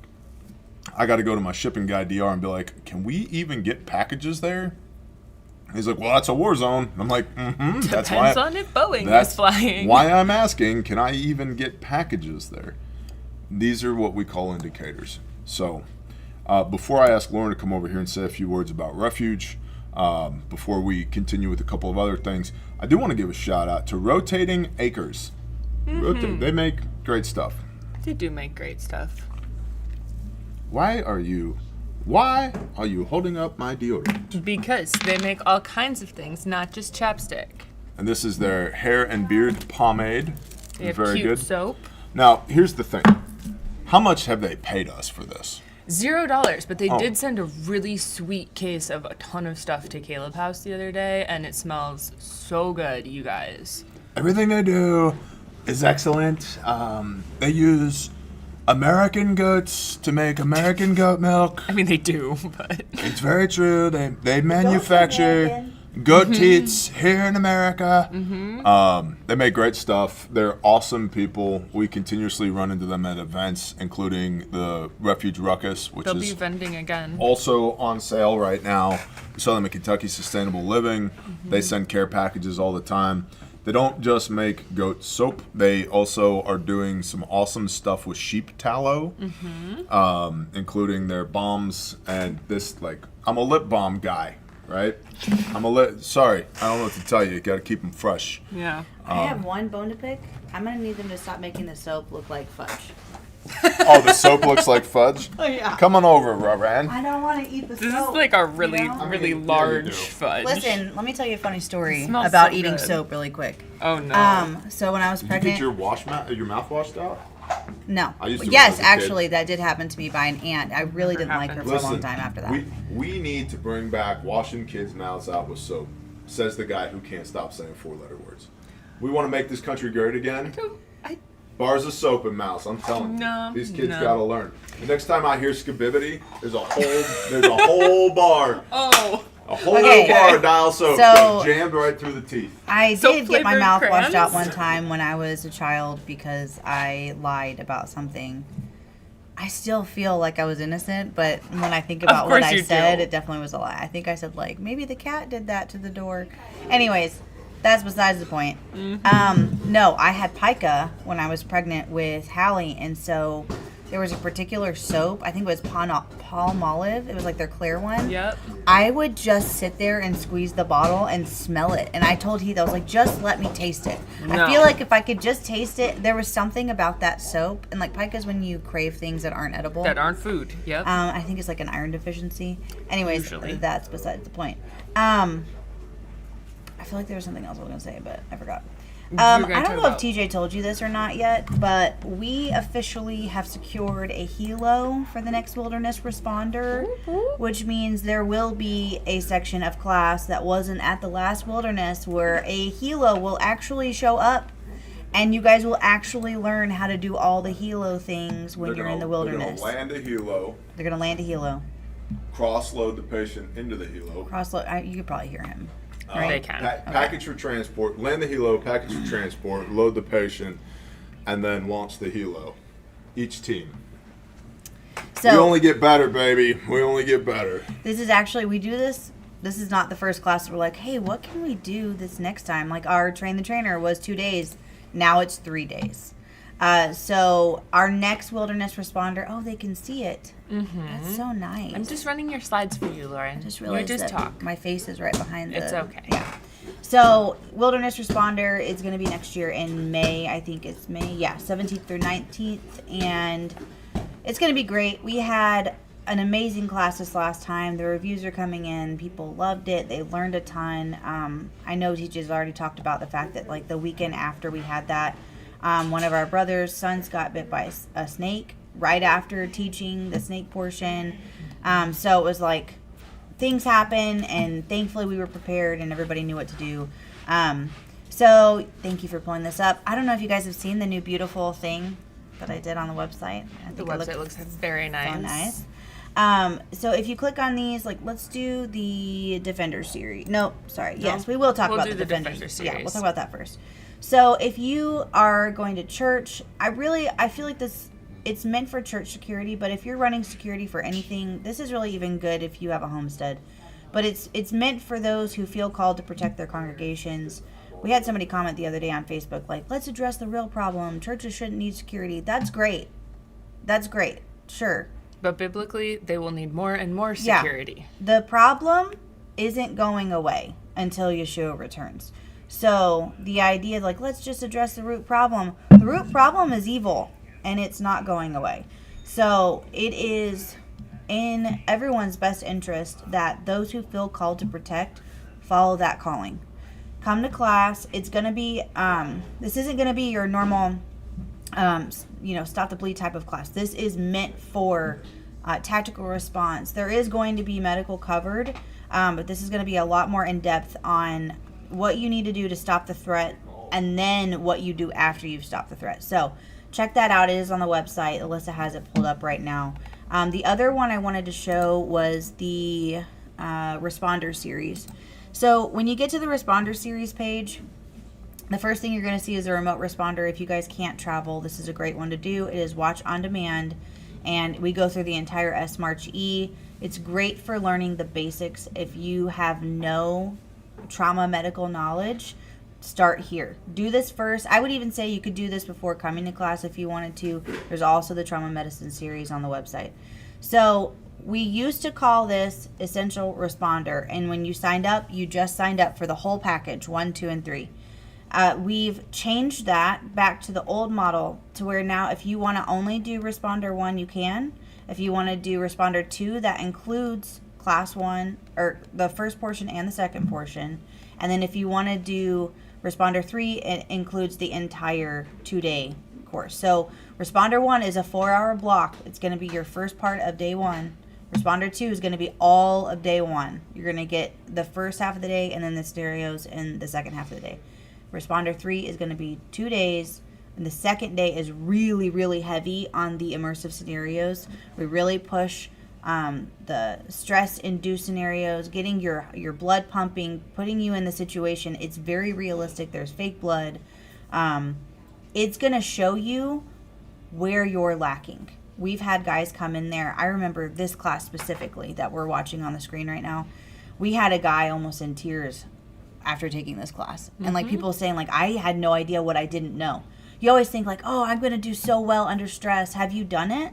I got to go to my shipping guy, DR, and be like, can we even get packages there? He's like, well, that's a war zone. I'm like, that's why. Depends on if Boeing That's is flying. why I'm asking, can I even get packages there? These are what we call indicators. So before I ask Lauren to come over here and say a few words about Refuge, before we continue with a couple of other things, I do want to give a shout out to Rotating Acres. They make great stuff. They do make great stuff. Why are you holding up my deodorant? Because they make all kinds of things, not just chapstick. And this is their hair and beard pomade. They have Very cute good. soap. Now, here's the thing. How much have they paid us for this? $0, but they Oh. did send a really sweet case of a ton of stuff to Caleb House the other day, and it smells so good, you guys. Everything they do is excellent. They use American goats to make American goat milk. I mean, they do, but It's very true. They manufacture goat teats here in America. They make great stuff. They're awesome people. We continuously run into them at events, including the Refuge Ruckus, which they'll be is vending again. also on sale right now. We sell them at Kentucky Sustainable Living. They send care packages all the time. They don't just make goat soap. They also are doing some awesome stuff with sheep tallow, including their balms and this, like, I'm a lip balm guy, right? Sorry, I don't know what to tell you. You got to keep them fresh. Yeah. I have one bone to pick. I'm gonna need them to stop making the soap look like fudge. Oh, the soap looks like fudge? Oh yeah. Come on over, Raran. I don't want to eat the This soap. is like a really, you know? really Yeah, you large do. fudge. Listen, let me tell you a funny story Smells about so eating good. soap really quick. Oh no. So when I was Did you get pregnant, your mouth washed out? No. I used to Yes, when I was a kid. actually, that did happen to me by an aunt. I really didn't like her for a long time after that. We need to bring back washing kids' mouths out with soap, says the guy who can't stop saying 4-letter words. We want to make this country great again. Bars of soap and mouths, I'm telling you. These kids gotta learn. The next time I hear skibibbity, there's a whole bar. Oh. A whole bar of dial soap So- jammed right through the teeth. I did get my flavored mouth washed out crayons? one time when I was a child because I lied about something. I still feel like I was innocent, but when I think about what I said, it definitely was a lie. I think I said, like, maybe the cat did that to the door. Anyways, that's besides the point. No, I had pica when I was pregnant with Hallie, and so there was a particular soap. I think it was Palmolive. It was like their clear one. Yep. I would just sit there and squeeze the bottle and smell it. And I told Heath, I was like, just let me taste it. No. I feel like if I could just taste it, there was something about that soap. And like pica's when you crave things that aren't edible. That aren't food. Yep. I think it's like an iron deficiency. Anyways, Usually. that's besides the point. I feel like there was something else I was going to say, but I forgot. I don't know if TJ told you this or not yet, but we officially have secured a helo for the next wilderness responder, which means there will be a section of class that wasn't at the last wilderness where a helo will actually show up, and you guys will actually learn how to do all the helo things when you're in the wilderness. They're going to land a helo. They're going to land a helo. Cross-load the patient into the helo. Cross-load. You could probably hear him. They can. Package for transport, land the helo, package for transport, load the patient, and then launch the helo. Each team. So we only get better, baby. We only get better. This is actually, we do this. This is not the first class we're like, hey, what can we do this next time? Like our train the trainer was 2 days. Now it's 3 days. So our next wilderness responder, oh, they can see it. Mm-hmm. That's so nice. I'm just running your slides for you, Lauren. I just realized you just that talk. my face is right behind the... It's okay. Yeah. So wilderness responder is going to be next year in May. I think it's May. Yeah, 17th through 19th. And it's going to be great. We had an amazing class this last time. The reviews are coming in. People loved it. They learned a ton. I know teachers already talked about the fact that like the weekend after we had that, one of our brother's sons got bit by a snake right after teaching the snake portion. So it was like things happen, and thankfully we were prepared and everybody knew what to do. So thank you for pulling this up. I don't know if you guys have seen the new beautiful thing that I did on the website. I think The website looks very nice. so nice. So if you click on these, like, let's do the Defender series. No, sorry. No? Yes, we will talk We'll about do the the Defender Defender Yeah, we'll series. talk about that first. So if you are going to church, I feel like it's meant for church security, but if you're running security for anything, this is really even good if you have a homestead. But it's meant for those who feel called to protect their congregations. We had somebody comment the other day on Facebook, like, let's address the real problem. Churches shouldn't need security. That's great. That's great. Sure. But biblically, they will need more and more security. Yeah. The problem isn't going away until Yeshua returns. So the idea, like, let's just address the root problem. The root problem is evil, and it's not going away. So it is in everyone's best interest that those who feel called to protect follow that calling. Come to class. It's going to be, this isn't going to be your normal, stop the bleed type of class. This is meant for tactical response. There is going to be medical covered, but this is going to be a lot more in depth on what you need to do to stop the threat and then what you do after you've stopped the threat. So check that out. It is on the website. Alyssa has it pulled up right now. The other one I wanted to show was the responder series. So when you get to the responder series page, the first thing you're going to see is a remote responder. If you guys can't travel, this is a great one to do. It is watch on demand, and we go through the entire S-March E. It's great for learning the basics. If you have no trauma medical knowledge, start here. Do this first. I would even say you could do this before coming to class if you wanted to. There's also the trauma medicine series on the website. So we used to call this essential responder, and when you signed up, you just signed up for the whole package, 1, 2, and 3. We've changed that back to the old model to where now if you want to only do responder 1, you can. If you want to do responder 2, that includes class 1, or the first portion and the second portion. And then if you want to do responder 3, it includes the entire 2-day course. So Responder 1 is a 4-hour block. It's going to be your first part of day 1. Responder 2 is going to be all of day 1. You're going to get the first half of the day and then the scenarios in the second half of the day. Responder 3 is going to be 2 days. And the second day is really, really heavy on the immersive scenarios. We really push the stress-induced scenarios, getting your blood pumping, putting you in the situation. It's very realistic. There's fake blood. It's going to show you where you're lacking. We've had guys come in there. I remember this class specifically that we're watching on the screen right now. We had a guy almost in tears after taking this class. And like people saying like, I had no idea what I didn't know. You always think like, oh, I'm going to do so well under stress. Have you done it?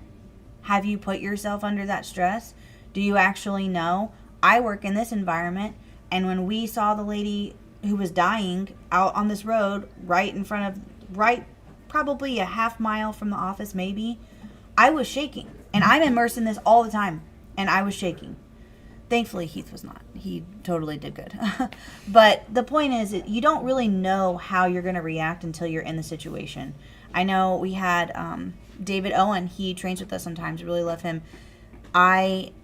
Have you put yourself under that stress? Do you actually know? I work in this environment, and when we saw the lady who was dying out on this road right in front of, probably a half mile from the office maybe, I was shaking. And I'm immersed in this all the time, and I was shaking. Thankfully, Heath was not. He totally did good. But the point is, you don't really know how you're going to react until you're in the situation. I know we had David Owen. He trains with us sometimes. Really love him.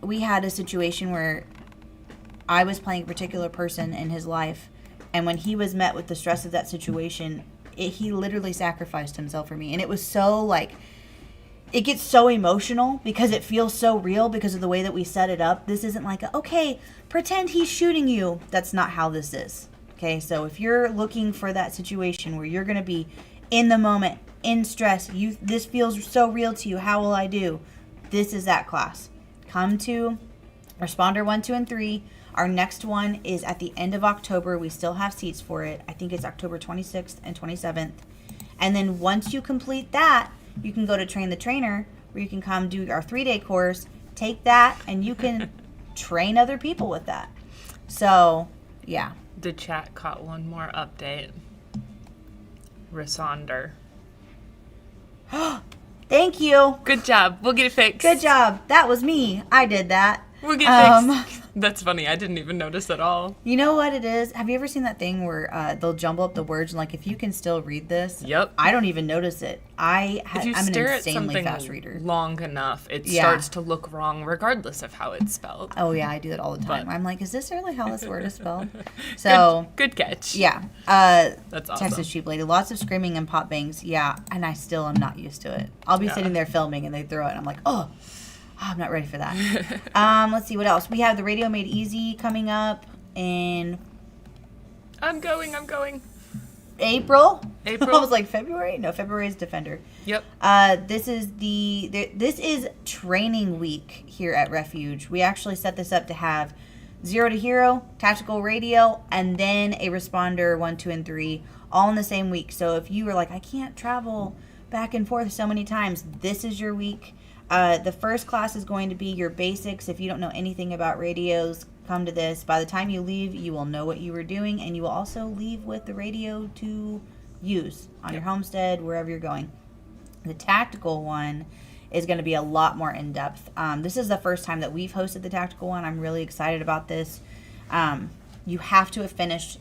We had a situation where I was playing a particular person in his life, and when he was met with the stress of that situation, he literally sacrificed himself for me. And it was so like, it gets so emotional because it feels so real because of the way that we set it up. This isn't like, okay, pretend he's shooting you. That's not how this is. Okay, so if you're looking for that situation where you're going to be in the moment, in stress, this feels so real to you, how will I do? This is that class. Come to Responder 1, 2, and 3. Our next one is at the end of October. We still have seats for it. I think it's October 26th and 27th. And then once you complete that, you can go to Train the Trainer, where you can come do our 3-day course, take that, and you can train other people with that. So, yeah. The chat caught one more update. Resonder. Thank you. Good job. We'll get it fixed. Good job. That was me. I did that. We'll get it fixed. That's funny. I didn't even notice at all. You know what it is? Have you ever seen that thing where they'll jumble up the words and like, if you can still read this? Yep. I don't even notice it. I'm If you an stare at insanely something fast reader. long enough, it Yeah. starts to look wrong regardless of how it's spelled. Oh yeah, I do that all the time. But- I'm like, is this really how this word is spelled? So Good catch. yeah. That's awesome. Texas Sheep Lady. Lots of screaming and pop bangs. Yeah, and I still am not used to it. I'll be sitting there filming and they throw it and I'm like, oh, I'm not ready for that. Let's see what else. We have the Radio Made Easy coming up in I'm going. April. I April? was like February? No, February is Defender. Yep. This is training week here at Refuge. We actually set this up to have 0 to Hero, Tactical Radio, and then a Responder 1, 2, and 3 all in the same week. So if you were like, I can't travel back and forth so many times, this is your week. The first class is going to be your basics. If you don't know anything about radios, come to this. By the time you leave, you will know what you were doing, and you will also leave with the radio to use on your homestead, wherever you're going. The tactical one is going to be a lot more in-depth. This is the first time that we've hosted the tactical one. I'm really excited about this. You have to have finished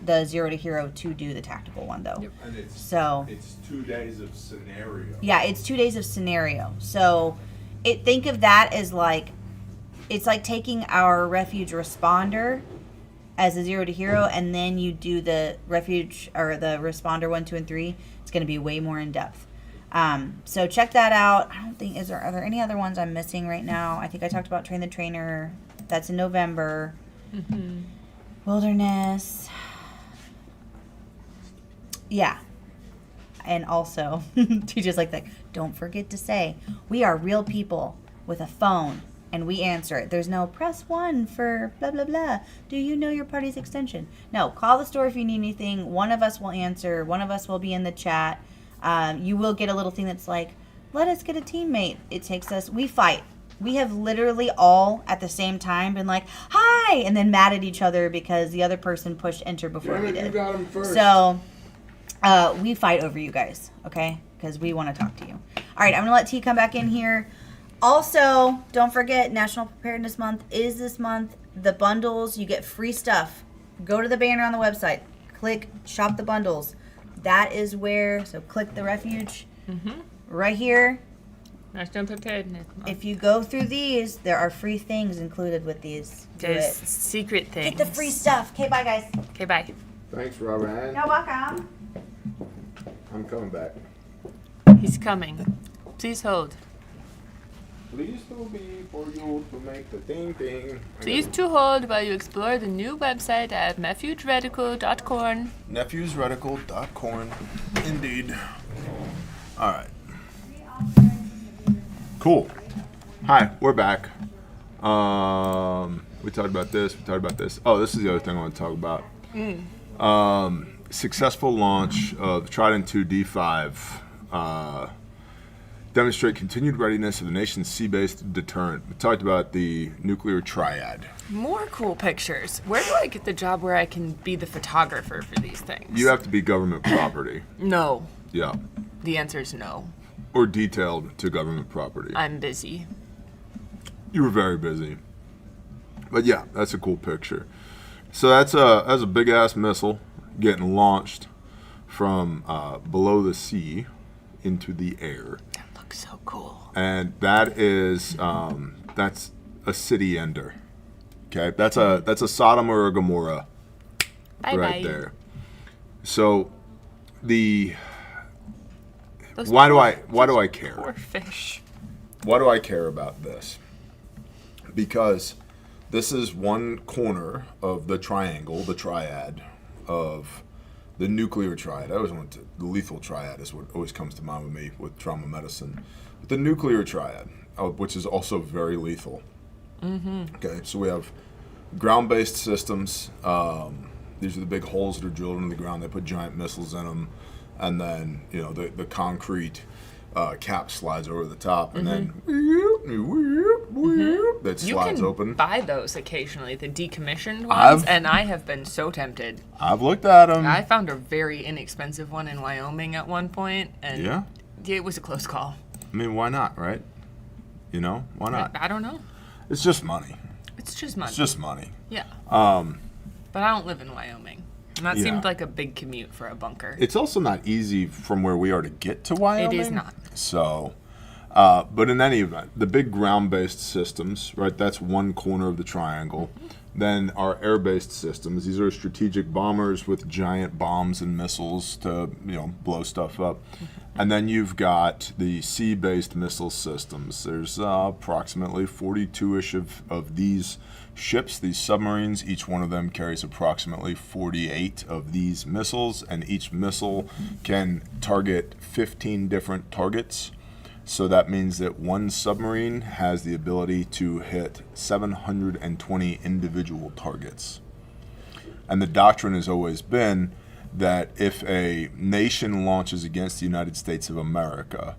the 0 to Hero to do the tactical one, though. Yep. And it's So 2 days of scenario. yeah, it's 2 days of scenario. So think of that as like, it's like taking our Refuge Responder as a 0 to Hero, and then you do the Refuge or the Responder 1, 2, and 3. It's going to be way more in depth. So check that out. I don't think are there any other ones I'm missing right now? I think I talked about Train the Trainer. That's in November. Mm-hmm. Wilderness. Yeah. And also, teachers like that. Don't forget to say, we are real people with a phone, and we answer it. There's no press 1 for blah, blah, blah. Do you know your party's extension? No, call the store if you need anything. One of us will answer. One of us will be in the chat. You will get a little thing that's like, let us get a teammate. It takes us, we fight. We have literally all at the same time been like, hi, and then mad at each other because the other person pushed enter before we did. You got him first. So we fight over you guys, okay? Because we want to talk to you. All right, I'm going to let T come back in here. Also, don't forget, National Preparedness Month is this month. The bundles, you get free stuff. Go to the banner on the website. Click Shop the Bundles. That is where, so click the Refuge Right here, National Preparedness Month. if you go through these, there are free things included with these. Do There's it. secret things. Get the free stuff. Okay, bye, guys. Okay, bye. Thanks, Robert. You're welcome. I'm coming back. He's coming. Please hold. Please to be for you to make the thing. Please to hold while you explore the new website at refugeridical.corn. Refugeridical.corn. Indeed. All right. Cool. Hi, we're back. We talked about this. Oh, this is the other thing I want to talk about. Successful launch of Trident 2 D5. Demonstrate continued readiness of the nation's sea-based deterrent. We talked about the nuclear triad. More cool pictures. Where do I get the job where I can be the photographer for these things? You have to be government property. No. Yeah. The answer is no. Or detailed to government property. I'm busy. You were very busy. But yeah, that's a cool picture. So that's a big ass missile getting launched from below the sea into the air. That looks so cool. And that is that's a city ender. Okay, that's a Sodom or a Gomorrah Bye right bye. there. So the Those why do poor- I care? Poor fish. Why do I care about this? Because this is one corner of the triangle, the triad of the nuclear triad. I always want to, the lethal triad is what always comes to mind with me with trauma medicine. But the nuclear triad, which is also very lethal. Okay, so we have ground-based systems. These are the big holes that are drilled into the ground. They put giant missiles in them, and then the concrete cap slides over the top, and then that You slides can open. buy those occasionally, the decommissioned ones, and I have been so tempted. I've looked at them. I found a very inexpensive one in Wyoming at one point, and Yeah? it was a close call. I mean, why not, right? Why not? I don't know. It's just money. It's just money. It's just money. Yeah. But I don't live in Wyoming. And that Yeah. seemed like a big commute for a bunker. It's also not easy from where we are to get to Wyoming. It is not. So, but in any event, the big ground-based systems, right? That's one corner of the triangle. Then our air-based systems. These are strategic bombers with giant bombs and missiles to blow stuff up. And then you've got the sea-based missile systems. There's approximately 42-ish of these ships, these submarines. Each one of them carries approximately 48 of these missiles, and each missile can target 15 different targets. So that means that one submarine has the ability to hit 720 individual targets. And the doctrine has always been that if a nation launches against the United States of America,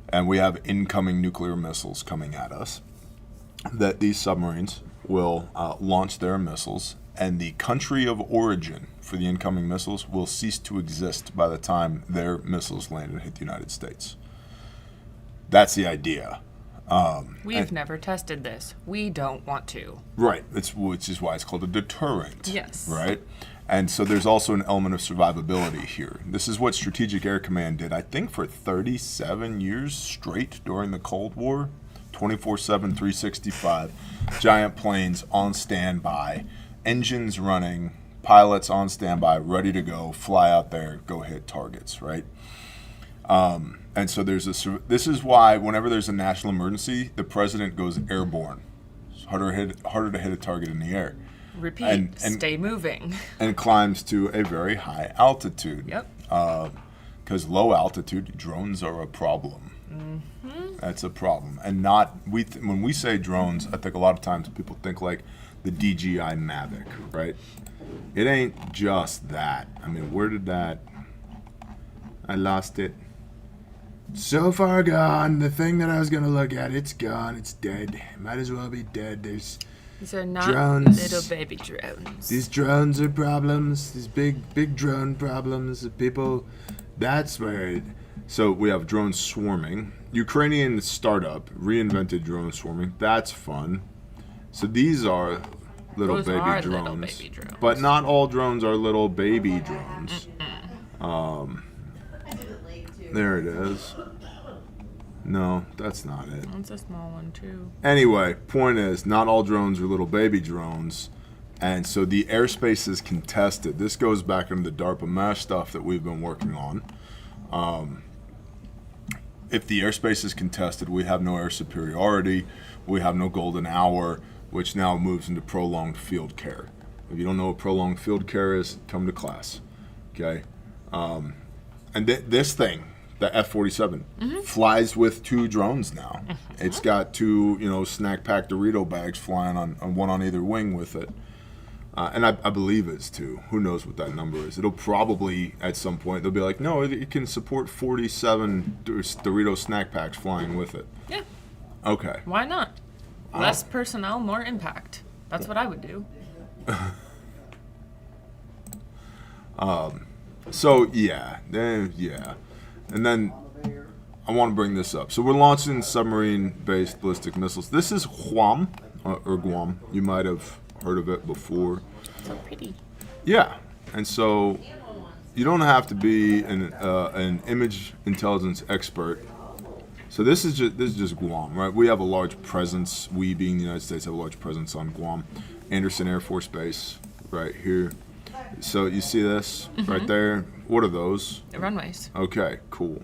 and we have incoming nuclear missiles coming at us, that these submarines will launch their missiles, and the country of origin for the incoming missiles will cease to exist by the time their missiles land and hit the United States. That's the idea. We've never tested this. We don't want to. Right, which is why it's called a deterrent. Yes. Right? And so there's also an element of survivability here. This is what Strategic Air Command did, I think, for 37 years straight during the Cold War. 24/7, 365. Giant planes on standby, engines running, pilots on standby, ready to go, fly out there, go hit targets, right? And so this is why whenever there's a national emergency, the president goes airborne. It's harder to hit a target in the air. Repeat. And Stay moving. And climbs to a very high altitude. Yep. Because low altitude drones are a problem. Mm-hmm. That's a problem. And when we say drones, I think a lot of times people think like the DJI Mavic, right? It ain't just that. I mean, where did that... I lost it. So far gone. The thing that I was going to look at, it's gone. It's dead. Might as well be dead. These are not drones. Little baby drones. These drones are problems. These big drone problems. People, that's where... So we have drones swarming. Ukrainian startup reinvented drone swarming. That's fun. So these are little baby drones. But not all drones are little baby drones. There it is. No, that's not it. It's a small one too. Anyway, point is, not all drones are little baby drones. And so the airspace is contested. This goes back into the DARPA mesh stuff that we've been working on. If the airspace is contested, we have no air superiority. We have no golden hour, which now moves into prolonged field care. If you don't know what prolonged field care is, come to class. Okay? And this thing, the F-47, flies with 2 drones now. It's got 2, snack pack Dorito bags flying on one on either wing with it. And I believe it's 2. Who knows what that number is? It'll probably, at some point, they'll be like, no, it can support 47 Dorito snack packs flying with it. Yeah. Okay. Why not? Less personnel, more impact. That's what I would do. So, yeah. And then I want to bring this up. So we're launching submarine-based ballistic missiles. This is Guam, or Guam. You might have heard of it before. So pretty. Yeah, and so you don't have to be an image intelligence expert. So this is just Guam, right? We have a large presence. We, being the United States, have a large presence on Guam, Anderson Air Force Base, right here. So you see this right there? What are those? The runways. Okay, cool.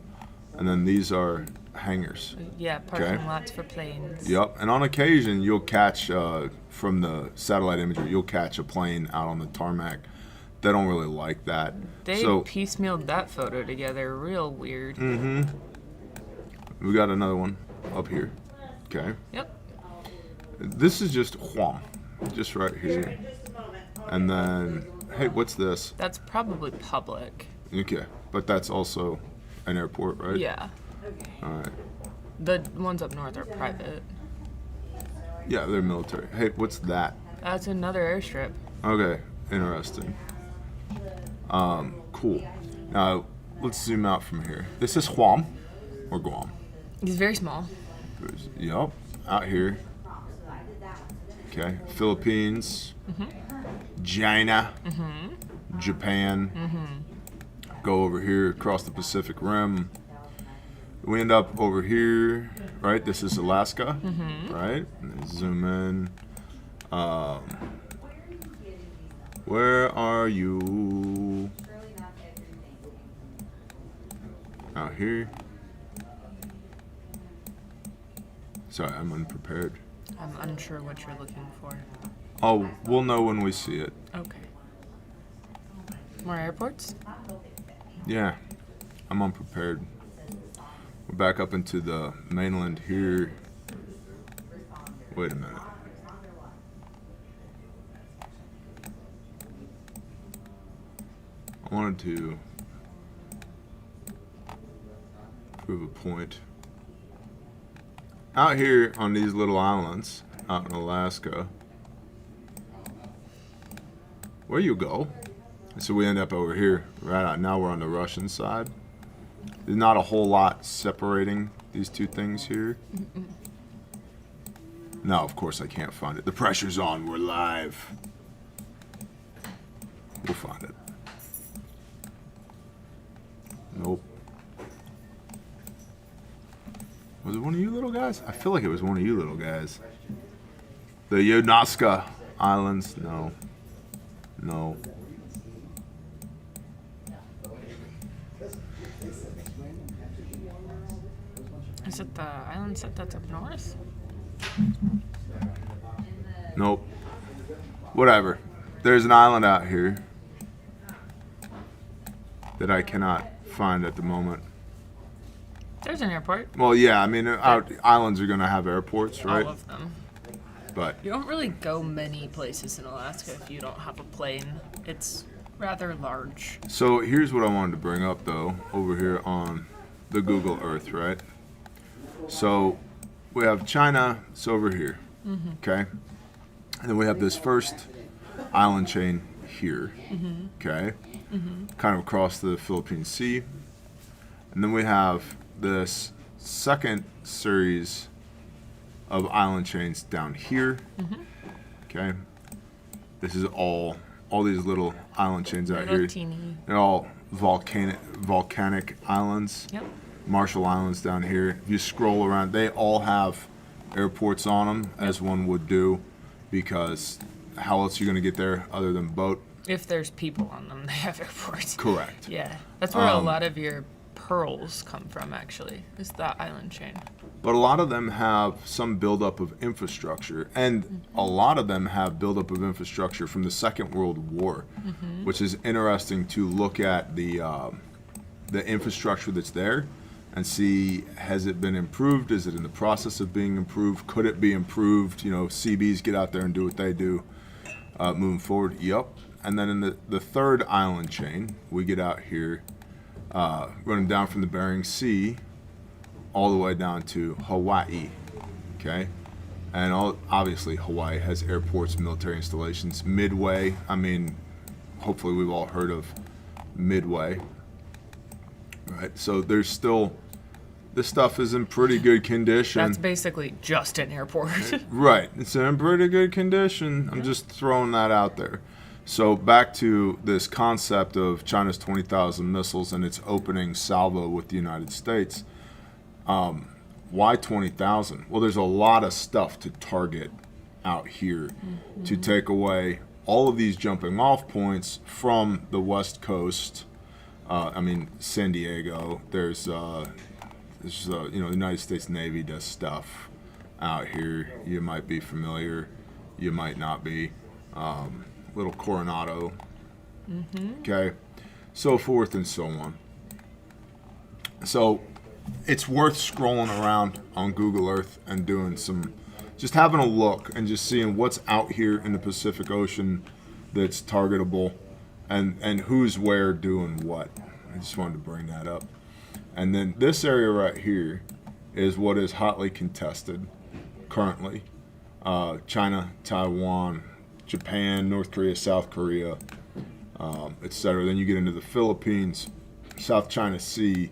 And then these are hangars. Yeah, parking lots for planes. Yep, and on occasion you'll catch, from the satellite imagery, you'll catch a plane out on the tarmac. They don't really like that. They piecemealed that photo together real weird. We got another one up here. Okay. Yep. This is just Guam, just right here. And then, hey, what's this? That's probably public. Okay, but that's also an airport, right? Yeah. All right. The ones up north are private. Yeah, they're military. Hey, what's that? That's another airstrip. Okay, interesting. Cool. Now, let's zoom out from here. This is Guam, or Guam. It's very small. Yep, out here. Okay, Philippines, China, Japan. Go over here across the Pacific Rim. We end up over here, right? This is Alaska, right? Zoom in. Where are you? Out here. Sorry, I'm unprepared. I'm unsure what you're looking for. Oh, we'll know when we see it. Okay. More airports? Yeah, I'm unprepared. We're back up into the mainland here. Wait a minute. I wanted to prove a point. Out here on these little islands, out in Alaska, where you go? So we end up over here, right out. Now we're on the Russian side. There's not a whole lot separating these two things here. No, of course I can't find it. The pressure's on. We're live. We'll find it. Nope. Was it one of you little guys? I feel like it was one of you little guys. The Yonaska Islands. No. No. Is it the island set that's up north? Nope. Whatever. There's an island out here that I cannot find at the moment. There's an airport. Well, yeah, I mean, islands are going to have airports, right? All of them. But You don't really go many places in Alaska if you don't have a plane. It's rather large. so here's what I wanted to bring up, though, over here on the Google Earth, right? So we have China, it's over here, okay? And then we have this first island chain here, okay? Kind of across the Philippine Sea. And then we have this second series of island chains down here, okay? This is all these little island chains out Little here. teeny. They're all volcanic islands. Yep. Marshall Islands down here. If you scroll around, they all have airports on them, as one would do, because how else are you going to get there other than boat? If there's people on them, they have airports. Correct. Yeah. That's where a lot of your pearls come from, actually, is that island chain. But a lot of them have some buildup of infrastructure, and a lot of them have buildup of infrastructure from the Second World War, which is interesting to look at the infrastructure that's there and see, has it been improved? Is it in the process of being improved? Could it be improved? You know, CBs get out there and do what they do moving forward. Yep. And then in the third island chain, we get out here running down from the Bering Sea all the way down to Hawaii, okay? And obviously Hawaii has airports, military installations. Midway, I mean, hopefully we've all heard of Midway, right? So there's still, this stuff is in pretty good condition. That's basically just an airport. Right, it's in pretty good condition. I'm just throwing that out there. So back to this concept of China's 20,000 missiles and its opening salvo with the United States. Why 20,000? Well, there's a lot of stuff to target out here to take away all of these jumping off points from the West Coast. I mean, San Diego. There's the United States Navy does stuff out here. You might be familiar, you might not be. Little Coronado. Okay, so forth and so on. So it's worth scrolling around on Google Earth and doing just having a look and just seeing what's out here in the Pacific Ocean that's targetable and who's where doing what. I just wanted to bring that up. And then this area right here is what is hotly contested currently. China, Taiwan, Japan, North Korea, South Korea, etc. Then you get into the Philippines, South China Sea,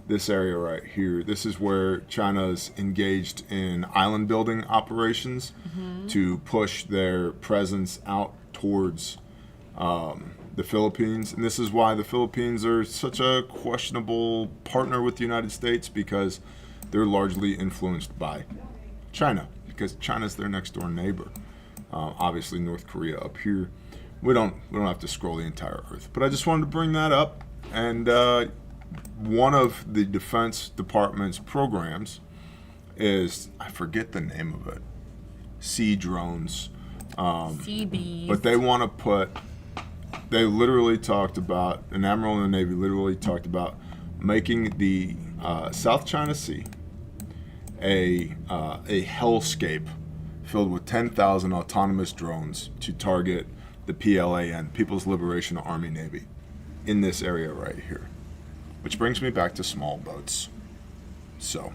this area right here. This is where China's engaged in island building operations to push their presence out towards the Philippines. And this is why the Philippines are such a questionable partner with the United States, because they're largely influenced by China, because China's their next door neighbor. Obviously North Korea up here. We don't have to scroll the entire Earth, but I just wanted to bring that up. And one of the Defense Department's programs is, I forget the name of it, sea drones. CBs. But they literally talked about, an admiral in the Navy literally talked about making the South China Sea a hellscape filled with 10,000 autonomous drones to target the PLAN, People's Liberation Army Navy, in this area right here. Which brings me back to small boats. So,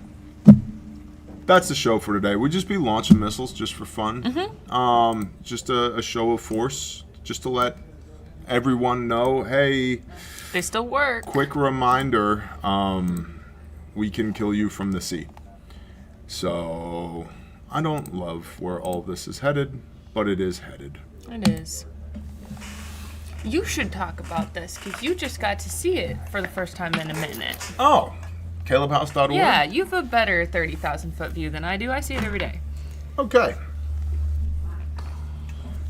that's the show for today. We'd just be launching missiles just for fun. Just a show of force, just to let everyone know, hey, They still work. quick reminder, we can kill you from the sea. So, I don't love where all this is headed, but it is headed. It is. You should talk about this, because you just got to see it for the first time in a minute. Oh, CalebHouse.org? Yeah, you have a better 30,000 foot view than I do. I see it every day. Okay.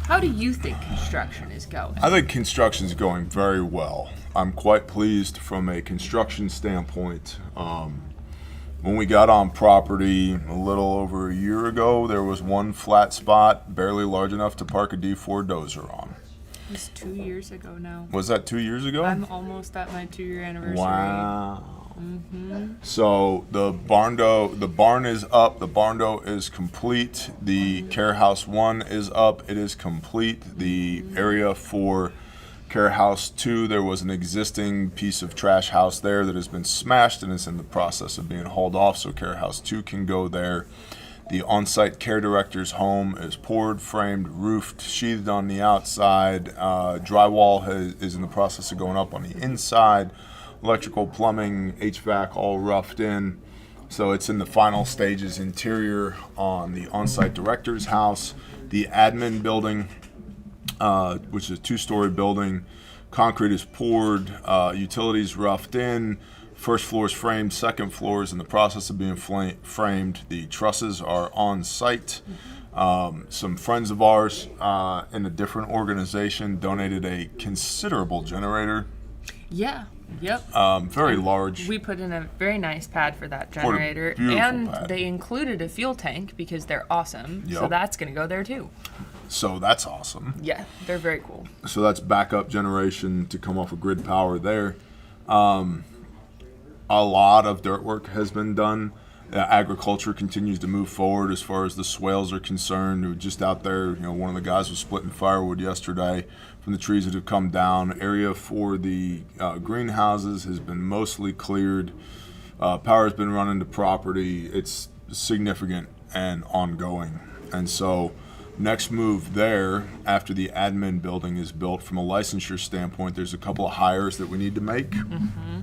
How do you think construction is going? I think construction's going very well. I'm quite pleased from a construction standpoint. When we got on property a little over a year ago, there was one flat spot, barely large enough to park a D4 dozer on. It's 2 years ago now. Was that 2 years ago? I'm almost at my 2-year anniversary. Wow. So the barn is up. The barn door is complete. The care house 1 is up. It is complete. The area for care house 2, there was an existing piece of trash house there that has been smashed and is in the process of being hauled off, so care house 2 can go there. The on-site care director's home is poured, framed, roofed, sheathed on the outside. Drywall is in the process of going up on the inside. Electrical, plumbing, HVAC all roughed in. So it's in the final stages. Interior on the on-site director's house. The admin building, which is a 2-story building, Concrete is poured, utilities roughed in, first floor is framed, second floor is in the process of being framed. The trusses are on site. Some friends of ours in a different organization donated a considerable generator. Yeah. Yep. Very large. We put in a very nice pad for that generator, and pad. they included a fuel tank because they're awesome. So Yep. that's going to go there too. So that's awesome. Yeah, they're very cool. So that's backup generation to come off of grid power there. A lot of dirt work has been done. Agriculture continues to move forward as far as the swales are concerned. We were just out there, one of the guys was splitting firewood yesterday from the trees that have come down. Area for the greenhouses has been mostly cleared. Power's been run into property. It's significant and ongoing. And so next move there, after the admin building is built, from a licensure standpoint, there's a couple of hires that we need to make. Mm-hmm.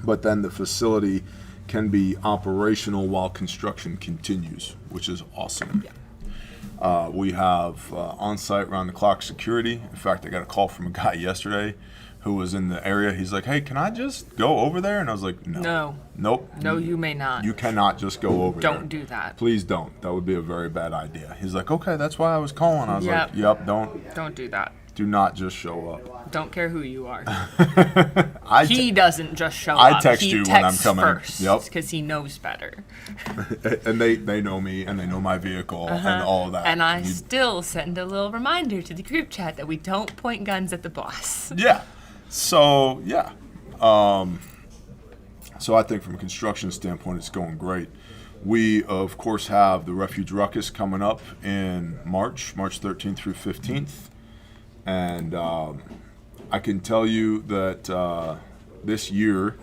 But then the facility can be operational while construction continues, which is awesome. Yeah. We have on-site round-the-clock security. In fact, I got a call from a guy yesterday who was in the area. He's like, hey, can I just go over there? And I was like, no. No. Nope. No, you may not. You cannot just go over there. Don't do that. Please don't. That would be a very bad idea. He's like, okay, that's why I was calling. I was Yep. like, yep, don't. Don't do that. Do not just show up. Don't care who you are. He Doesn't just show I up. text He you when I'm texts coming. first, Yep. because he knows better. And they know me, and they know my vehicle, and all of that. And I still send a little reminder to the group chat that we don't point guns at the boss. Yeah. So, yeah. So I think from a construction standpoint, it's going great. We, of course, have the Refuge Ruckus coming up in March 13th through 15th. And I can tell you that this year,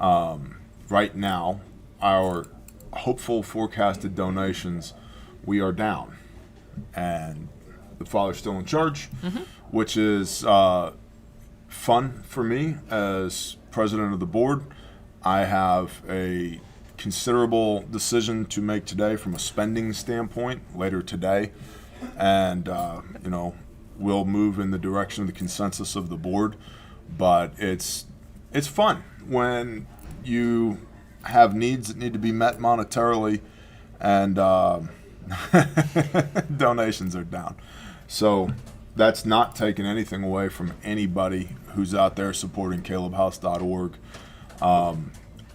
right now, our hopeful forecasted donations, we are down. And the Father's still in charge, which is fun for me as president of the board. I have a considerable decision to make today from a spending standpoint later today. And, we'll move in the direction of the consensus of the board. But it's fun when you have needs that need to be met monetarily and donations are down. So that's not taking anything away from anybody who's out there supporting CalebHouse.org.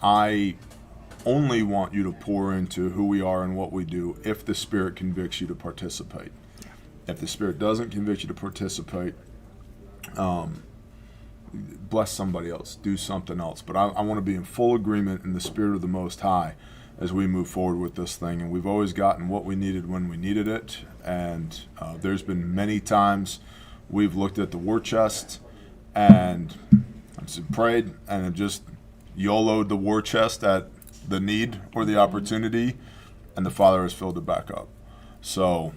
I only want you to pour into who we are and what we do if the Spirit convicts you to participate. If the Spirit doesn't convict you to participate, bless somebody else, do something else. But I want to be in full agreement in the Spirit of the Most High as we move forward with this thing. And we've always gotten what we needed when we needed it. And there's been many times we've looked at the war chest and I've prayed and have just YOLO'd the war chest at the need or the opportunity, and the Father has filled it back up. So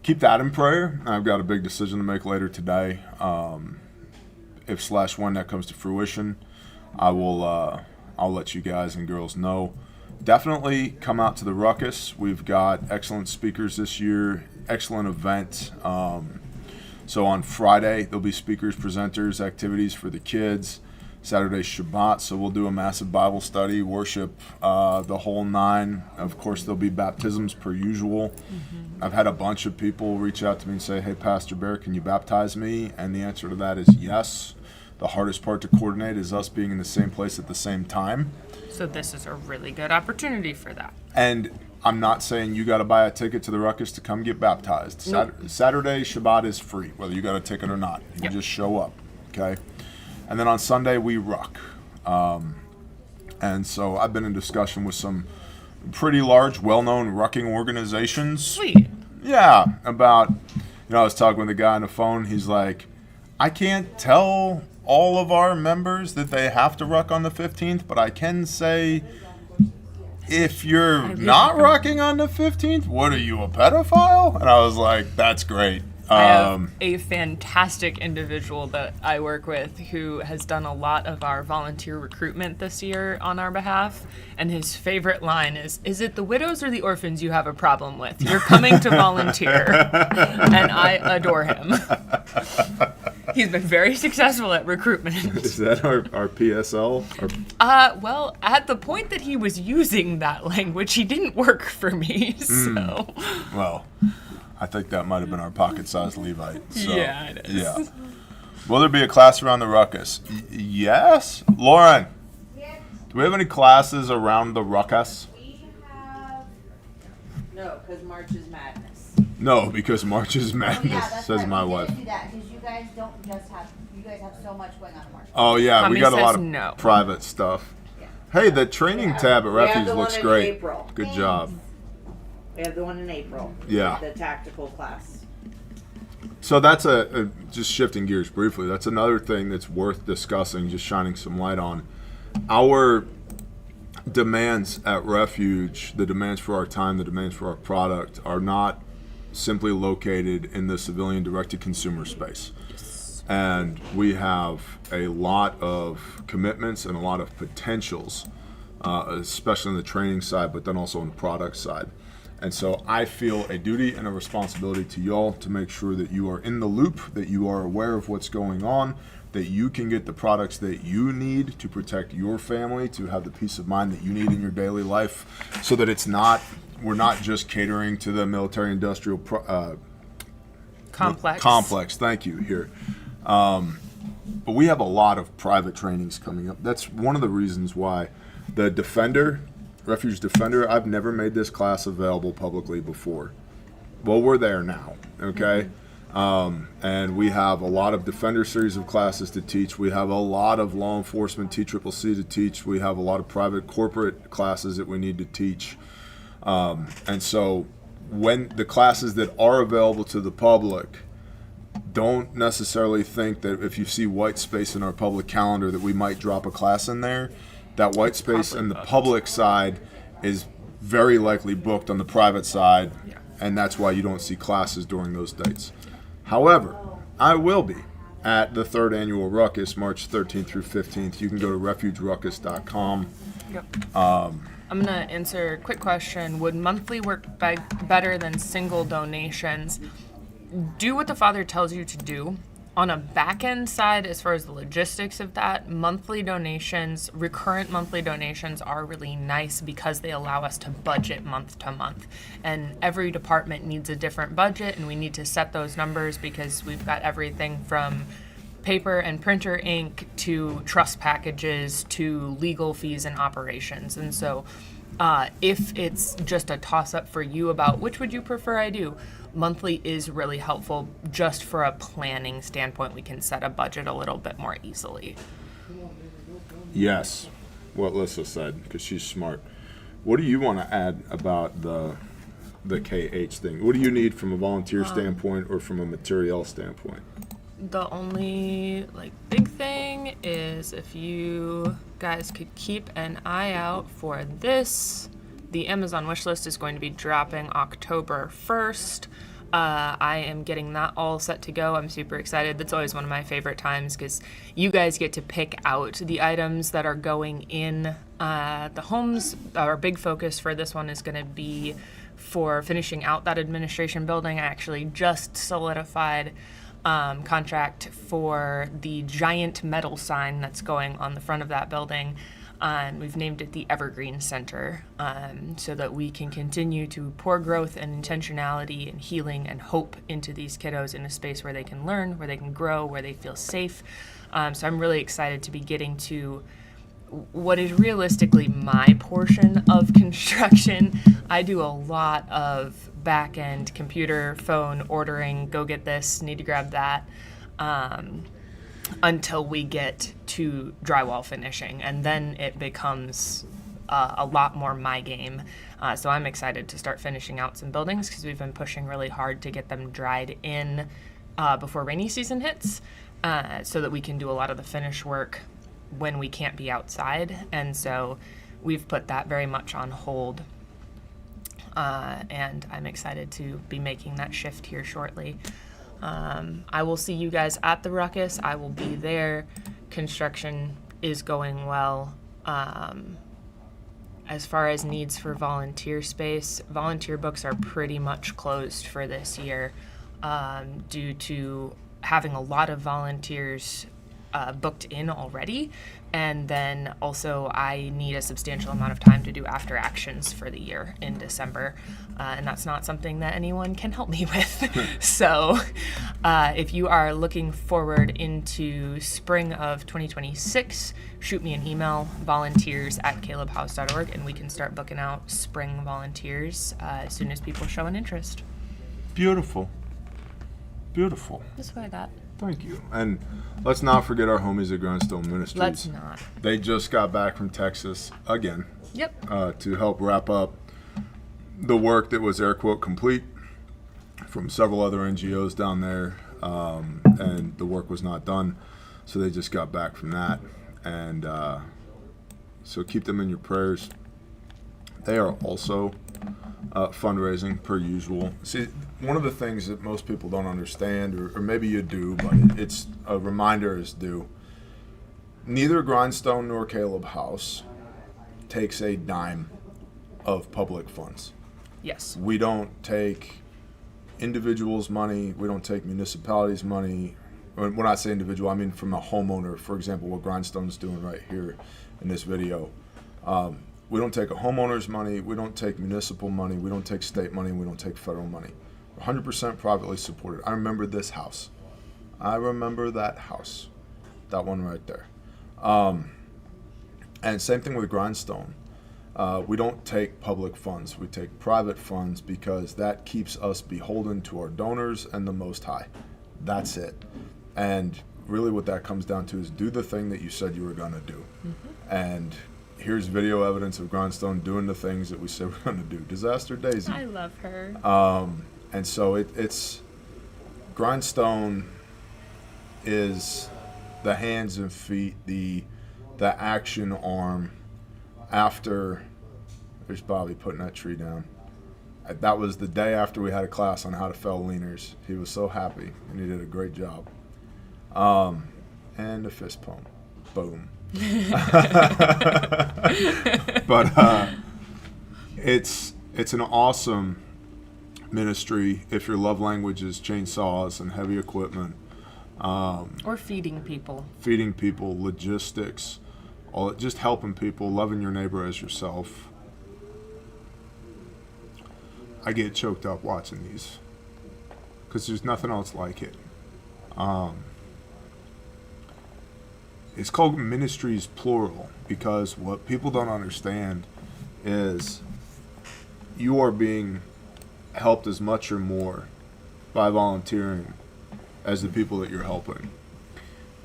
keep that in prayer. I've got a big decision to make later today. If when that comes to fruition, I'll let you guys and girls know. Definitely come out to the Ruckus. We've got excellent speakers this year, excellent event. So on Friday, there'll be speakers, presenters, activities for the kids. Saturday's Shabbat, so we'll do a massive Bible study, worship, the whole nine. Of course, there'll be baptisms per usual. Mm-hmm. I've had a bunch of people reach out to me and say, hey, Pastor Bear, can you baptize me? And the answer to that is yes. The hardest part to coordinate is us being in the same place at the same time. So this is a really good opportunity for that. And I'm not saying you got to buy a ticket to the Ruckus to come get baptized. Nope. Saturday, Shabbat is free, whether you got a ticket or not. You just show up, okay? And then on Sunday, we ruck. And so I've been in discussion with some pretty large, well-known rucking organizations. Sweet. Yeah, about, I was talking with a guy on the phone. He's like, I can't tell all of our members that they have to ruck on the 15th, but I can say, if you're not rucking on the 15th, what are you, a pedophile? And I was like, that's great. I have a fantastic individual that I work with who has done a lot of our volunteer recruitment this year on our behalf. And his favorite line is it the widows or the orphans you have a problem with? You're coming to volunteer. And I adore him. He's been very successful at recruitment. Is that our PSL? Well, at the point that he was using that language, he didn't work for me, so. Well, I think that might have been our pocket-sized Levite. So, Yeah, it is. Yeah. Will there be a class around the ruckus? Yes. Lauren, do we have any classes around the ruckus? We have no, because March is madness. No, because March is madness, that's says right. my We wife. didn't do that because you guys don't just have. You guys have so much going on in March. Oh, yeah, we Tommy got a lot says of no. private stuff. Hey, the training tab at We have Refuge the looks one in great. April. Good job. We have the one in April. Yeah. The tactical class. So that's just shifting gears briefly. That's another thing that's worth discussing, just shining some light on. Our demands at Refuge, the demands for our time, the demands for our product, are not simply located in the civilian direct-to-consumer space. And we have a lot of commitments and a lot of potentials, especially on the training side, but then also on the product side. And so I feel a duty and a responsibility to y'all to make sure that you are in the loop, that you are aware of what's going on, that you can get the products that you need to protect your family, to have the peace of mind that you need in your daily life, so that we're not just catering to the military-industrial complex. Thank you here. But we have a lot of private trainings coming up. That's one of the reasons why the Defender, Refuge Defender, I've never made this class available publicly before. Well, we're there now, okay? And we have a lot of Defender series of classes to teach. We have a lot of law enforcement TCCC to teach. We have a lot of private corporate classes that we need to teach. And so when the classes that are available to the public, don't necessarily think that if you see white space in our public calendar that we might drop a class in there. That white space in the public side is very likely booked on the private side, and that's why you don't see classes during those dates. However, I will be at the 3rd annual Ruckus, March 13th through 15th. You can go to refugeruckus.com. Yep. I'm going to answer a quick question. Would monthly work better than single donations? Do what the Father tells you to do. On a back-end side, as far as the logistics of that, monthly donations, recurrent monthly donations are really nice because they allow us to budget month to month. And every department needs a different budget, and we need to set those numbers because we've got everything from paper and printer ink to trust packages to legal fees and operations. And so if it's just a toss-up for you about which would you prefer I do, monthly is really helpful just for a planning standpoint. We can set a budget a little bit more easily. Yes, what Lissa said, because she's smart. What do you want to add about the KH thing? What do you need from a volunteer standpoint or from a materiel standpoint? The only big thing is if you guys could keep an eye out for this. The Amazon wish list is going to be dropping October 1st. I am getting that all set to go. I'm super excited. That's always one of my favorite times because you guys get to pick out the items that are going in the homes. Our big focus for this one is going to be for finishing out that administration building. I actually just solidified contract for the giant metal sign that's going on the front of that building. We've named it the Evergreen Center so that we can continue to pour growth and intentionality and healing and hope into these kiddos in a space where they can learn, where they can grow, where they feel safe. So I'm really excited to be getting to what is realistically my portion of construction. I do a lot of back-end computer, phone, ordering, go get this, need to grab that. Until we get to drywall finishing, and then it becomes a lot more my game. So I'm excited to start finishing out some buildings because we've been pushing really hard to get them dried in before rainy season hits so that we can do a lot of the finish work when we can't be outside. And so we've put that very much on hold. And I'm excited to be making that shift here shortly. I will see you guys at the Ruckus. I will be there. Construction is going well. As far as needs for volunteer space, volunteer books are pretty much closed for this year due to having a lot of volunteers booked in already. And then also I need a substantial amount of time to do after actions for the year in December. And that's not something that anyone can help me with. So if you are looking forward into spring of 2026, shoot me an email, volunteers@calebhouse.org, and we can start booking out spring volunteers as soon as people show an interest. Beautiful. Beautiful. That's what I got. Thank you. And let's not forget our homies at Grindstone Ministries. Let's not. They just got back from Texas again. Yep. To help wrap up the work that was air quote complete from several other NGOs down there, and the work was not done, so they just got back from that, and so keep them in your prayers. They are also fundraising per usual. See, one of the things that most people don't understand, or maybe you do, but it's a reminder is due. Neither Grindstone nor Caleb House takes a dime of public funds. Yes. We don't take individuals' money. We don't take municipalities' money. When I say individual, I mean from a homeowner. For example, what Grindstone's doing right here in this video. We don't take a homeowner's money. We don't take municipal money. We don't take state money. We don't take federal money. 100% privately supported. I remember this house. I remember that house. That one right there. And same thing with Grindstone. We don't take public funds. We take private funds because that keeps us beholden to our donors and the Most High. That's it. And really what that comes down to is do the thing that you said you were going to do. Mm-hmm. And here's video evidence of Grindstone doing the things that we said we're going to do. Disaster Daisy. I love her. And so it's Grindstone is the hands and feet, the action arm after. There's Bobby putting that tree down. That was the day after we had a class on how to fell leaners. He was so happy, and he did a great job. And a fist pump. Boom. But it's an awesome ministry if your love language is chainsaws and heavy equipment. Or feeding people. Logistics, just helping people, loving your neighbor as yourself. I get choked up watching these because there's nothing else like it. It's called ministries plural because what people don't understand is you are being helped as much or more by volunteering as the people that you're helping.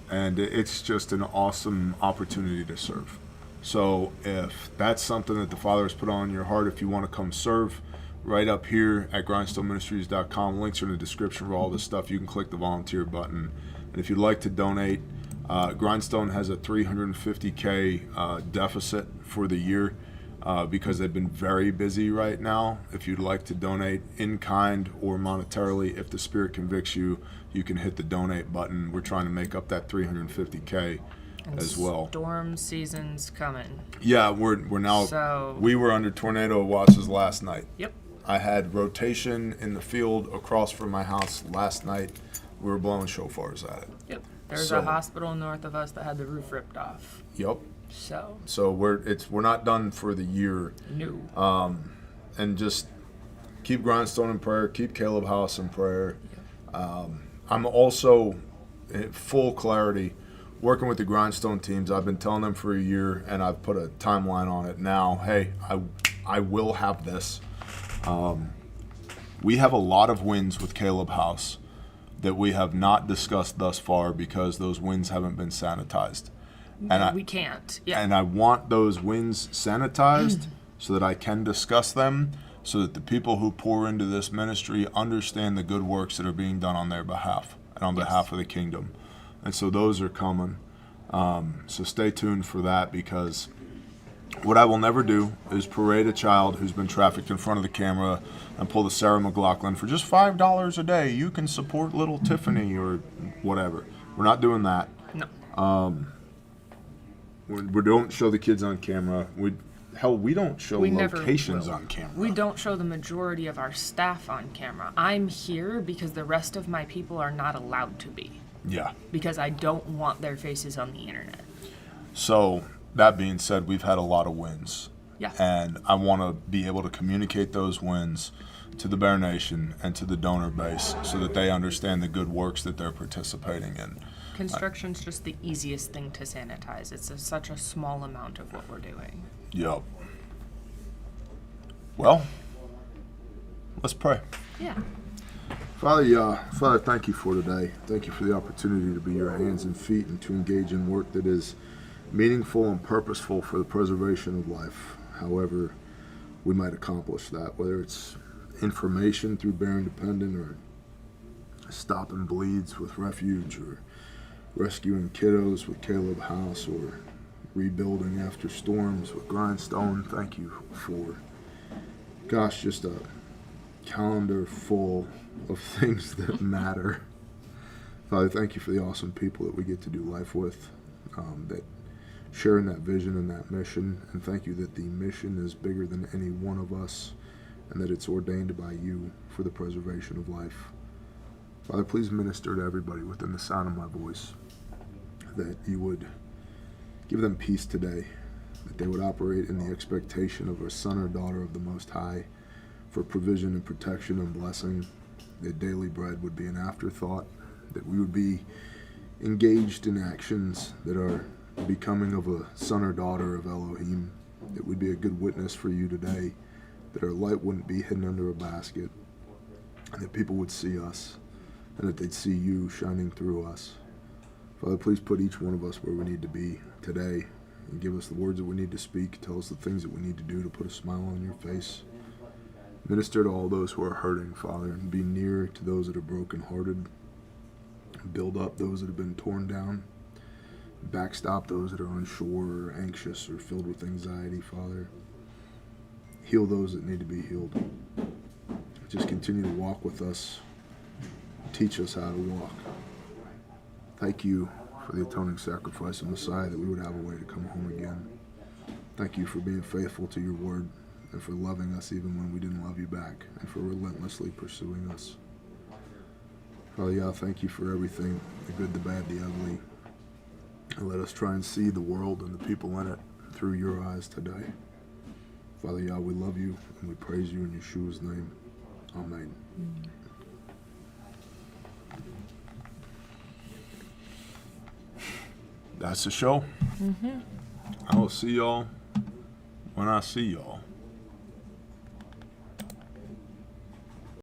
And it's just an awesome opportunity to serve. So if that's something that the Father has put on your heart, if you want to come serve, right up here at grindstoneministries.com, links are in the description for all this stuff. You can click the volunteer button. And if you'd like to donate, Grindstone has a $350K deficit for the year because they've been very busy right now. If you'd like to donate in kind or monetarily, if the Spirit convicts you, you can hit the donate button. We're trying to make up that $350K and as well. Storm season's coming. Yeah, we're now. So, we were under tornado watches last night. Yep. I had rotation in the field across from my house last night. We were blowing shofars at it. Yep. There's a hospital north of us that had the roof ripped off. Yep. So we're not done for the year. No. And just keep Grindstone in prayer. Keep Caleb House in prayer. I'm also in full clarity working with the Grindstone teams. I've been telling them for a year, and I've put a timeline on it now. Hey, I will have this. We have a lot of wins with Caleb House that we have not discussed thus far because those wins haven't been sanitized. And we can't. Yeah. And I want those wins sanitized so that I can discuss them, so that the people who pour into this ministry understand the good works that are being done on their behalf and on behalf of the kingdom. And so those are coming. So stay tuned for that, because what I will never do is parade a child who's been trafficked in front of the camera and pull the Sarah McLachlan for just $5 a day. You can support little Tiffany or whatever. We're not doing that. No. We don't show the kids on camera. Hell, we don't show We never locations will. on camera. We don't show the majority of our staff on camera. I'm here because the rest of my people are not allowed to be. Yeah. Because I don't want their faces on the internet. So, that being said, we've had a lot of wins. Yeah. And I want to be able to communicate those wins to the Bear Nation and to the donor base so that they understand the good works that they're participating in. Construction's just the easiest thing to sanitize. It's such a small amount of what we're doing. Yep. Well, let's pray. Yeah. Father, thank you for today. Thank you for the opportunity to be your hands and feet and to engage in work that is meaningful and purposeful for the preservation of life. However, we might accomplish that, whether it's information through Bear Independent or stopping bleeds with Refuge or rescuing kiddos with Caleb House or rebuilding after storms with Grindstone. Thank you for, gosh, just a calendar full of things that matter. Father, thank you for the awesome people that we get to do life with, that sharing that vision and that mission. And thank you that the mission is bigger than any one of us and that it's ordained by you for the preservation of life. Father, please minister to everybody within the sound of my voice, that you would give them peace today, that they would operate in the expectation of a son or daughter of the Most High for provision and protection and blessing, that daily bread would be an afterthought, that we would be engaged in actions that are becoming of a son or daughter of Elohim, that we'd be a good witness for you today, that our light wouldn't be hidden under a basket, and that people would see us, and that they'd see you shining through us. Father, please put each one of us where we need to be today, and give us the words that we need to speak, tell us the things that we need to do to put a smile on your face. Minister to all those who are hurting, Father, and be near to those that are brokenhearted. Build up those that have been torn down. Backstop those that are unsure or anxious or filled with anxiety, Father. Heal those that need to be healed. Just continue to walk with us. Teach us how to walk. Thank you for the atoning sacrifice of Messiah, that we would have a way to come home again. Thank you for being faithful to your word and for loving us even when we didn't love you back, and for relentlessly pursuing us. Father, Yah, thank you for everything, the good, the bad, the ugly. And let us try and see the world and the people in it through your eyes today. Father, Yah, we love you and we praise you in Yeshua's name. Amen. That's the show. I will see y'all when I see y'all.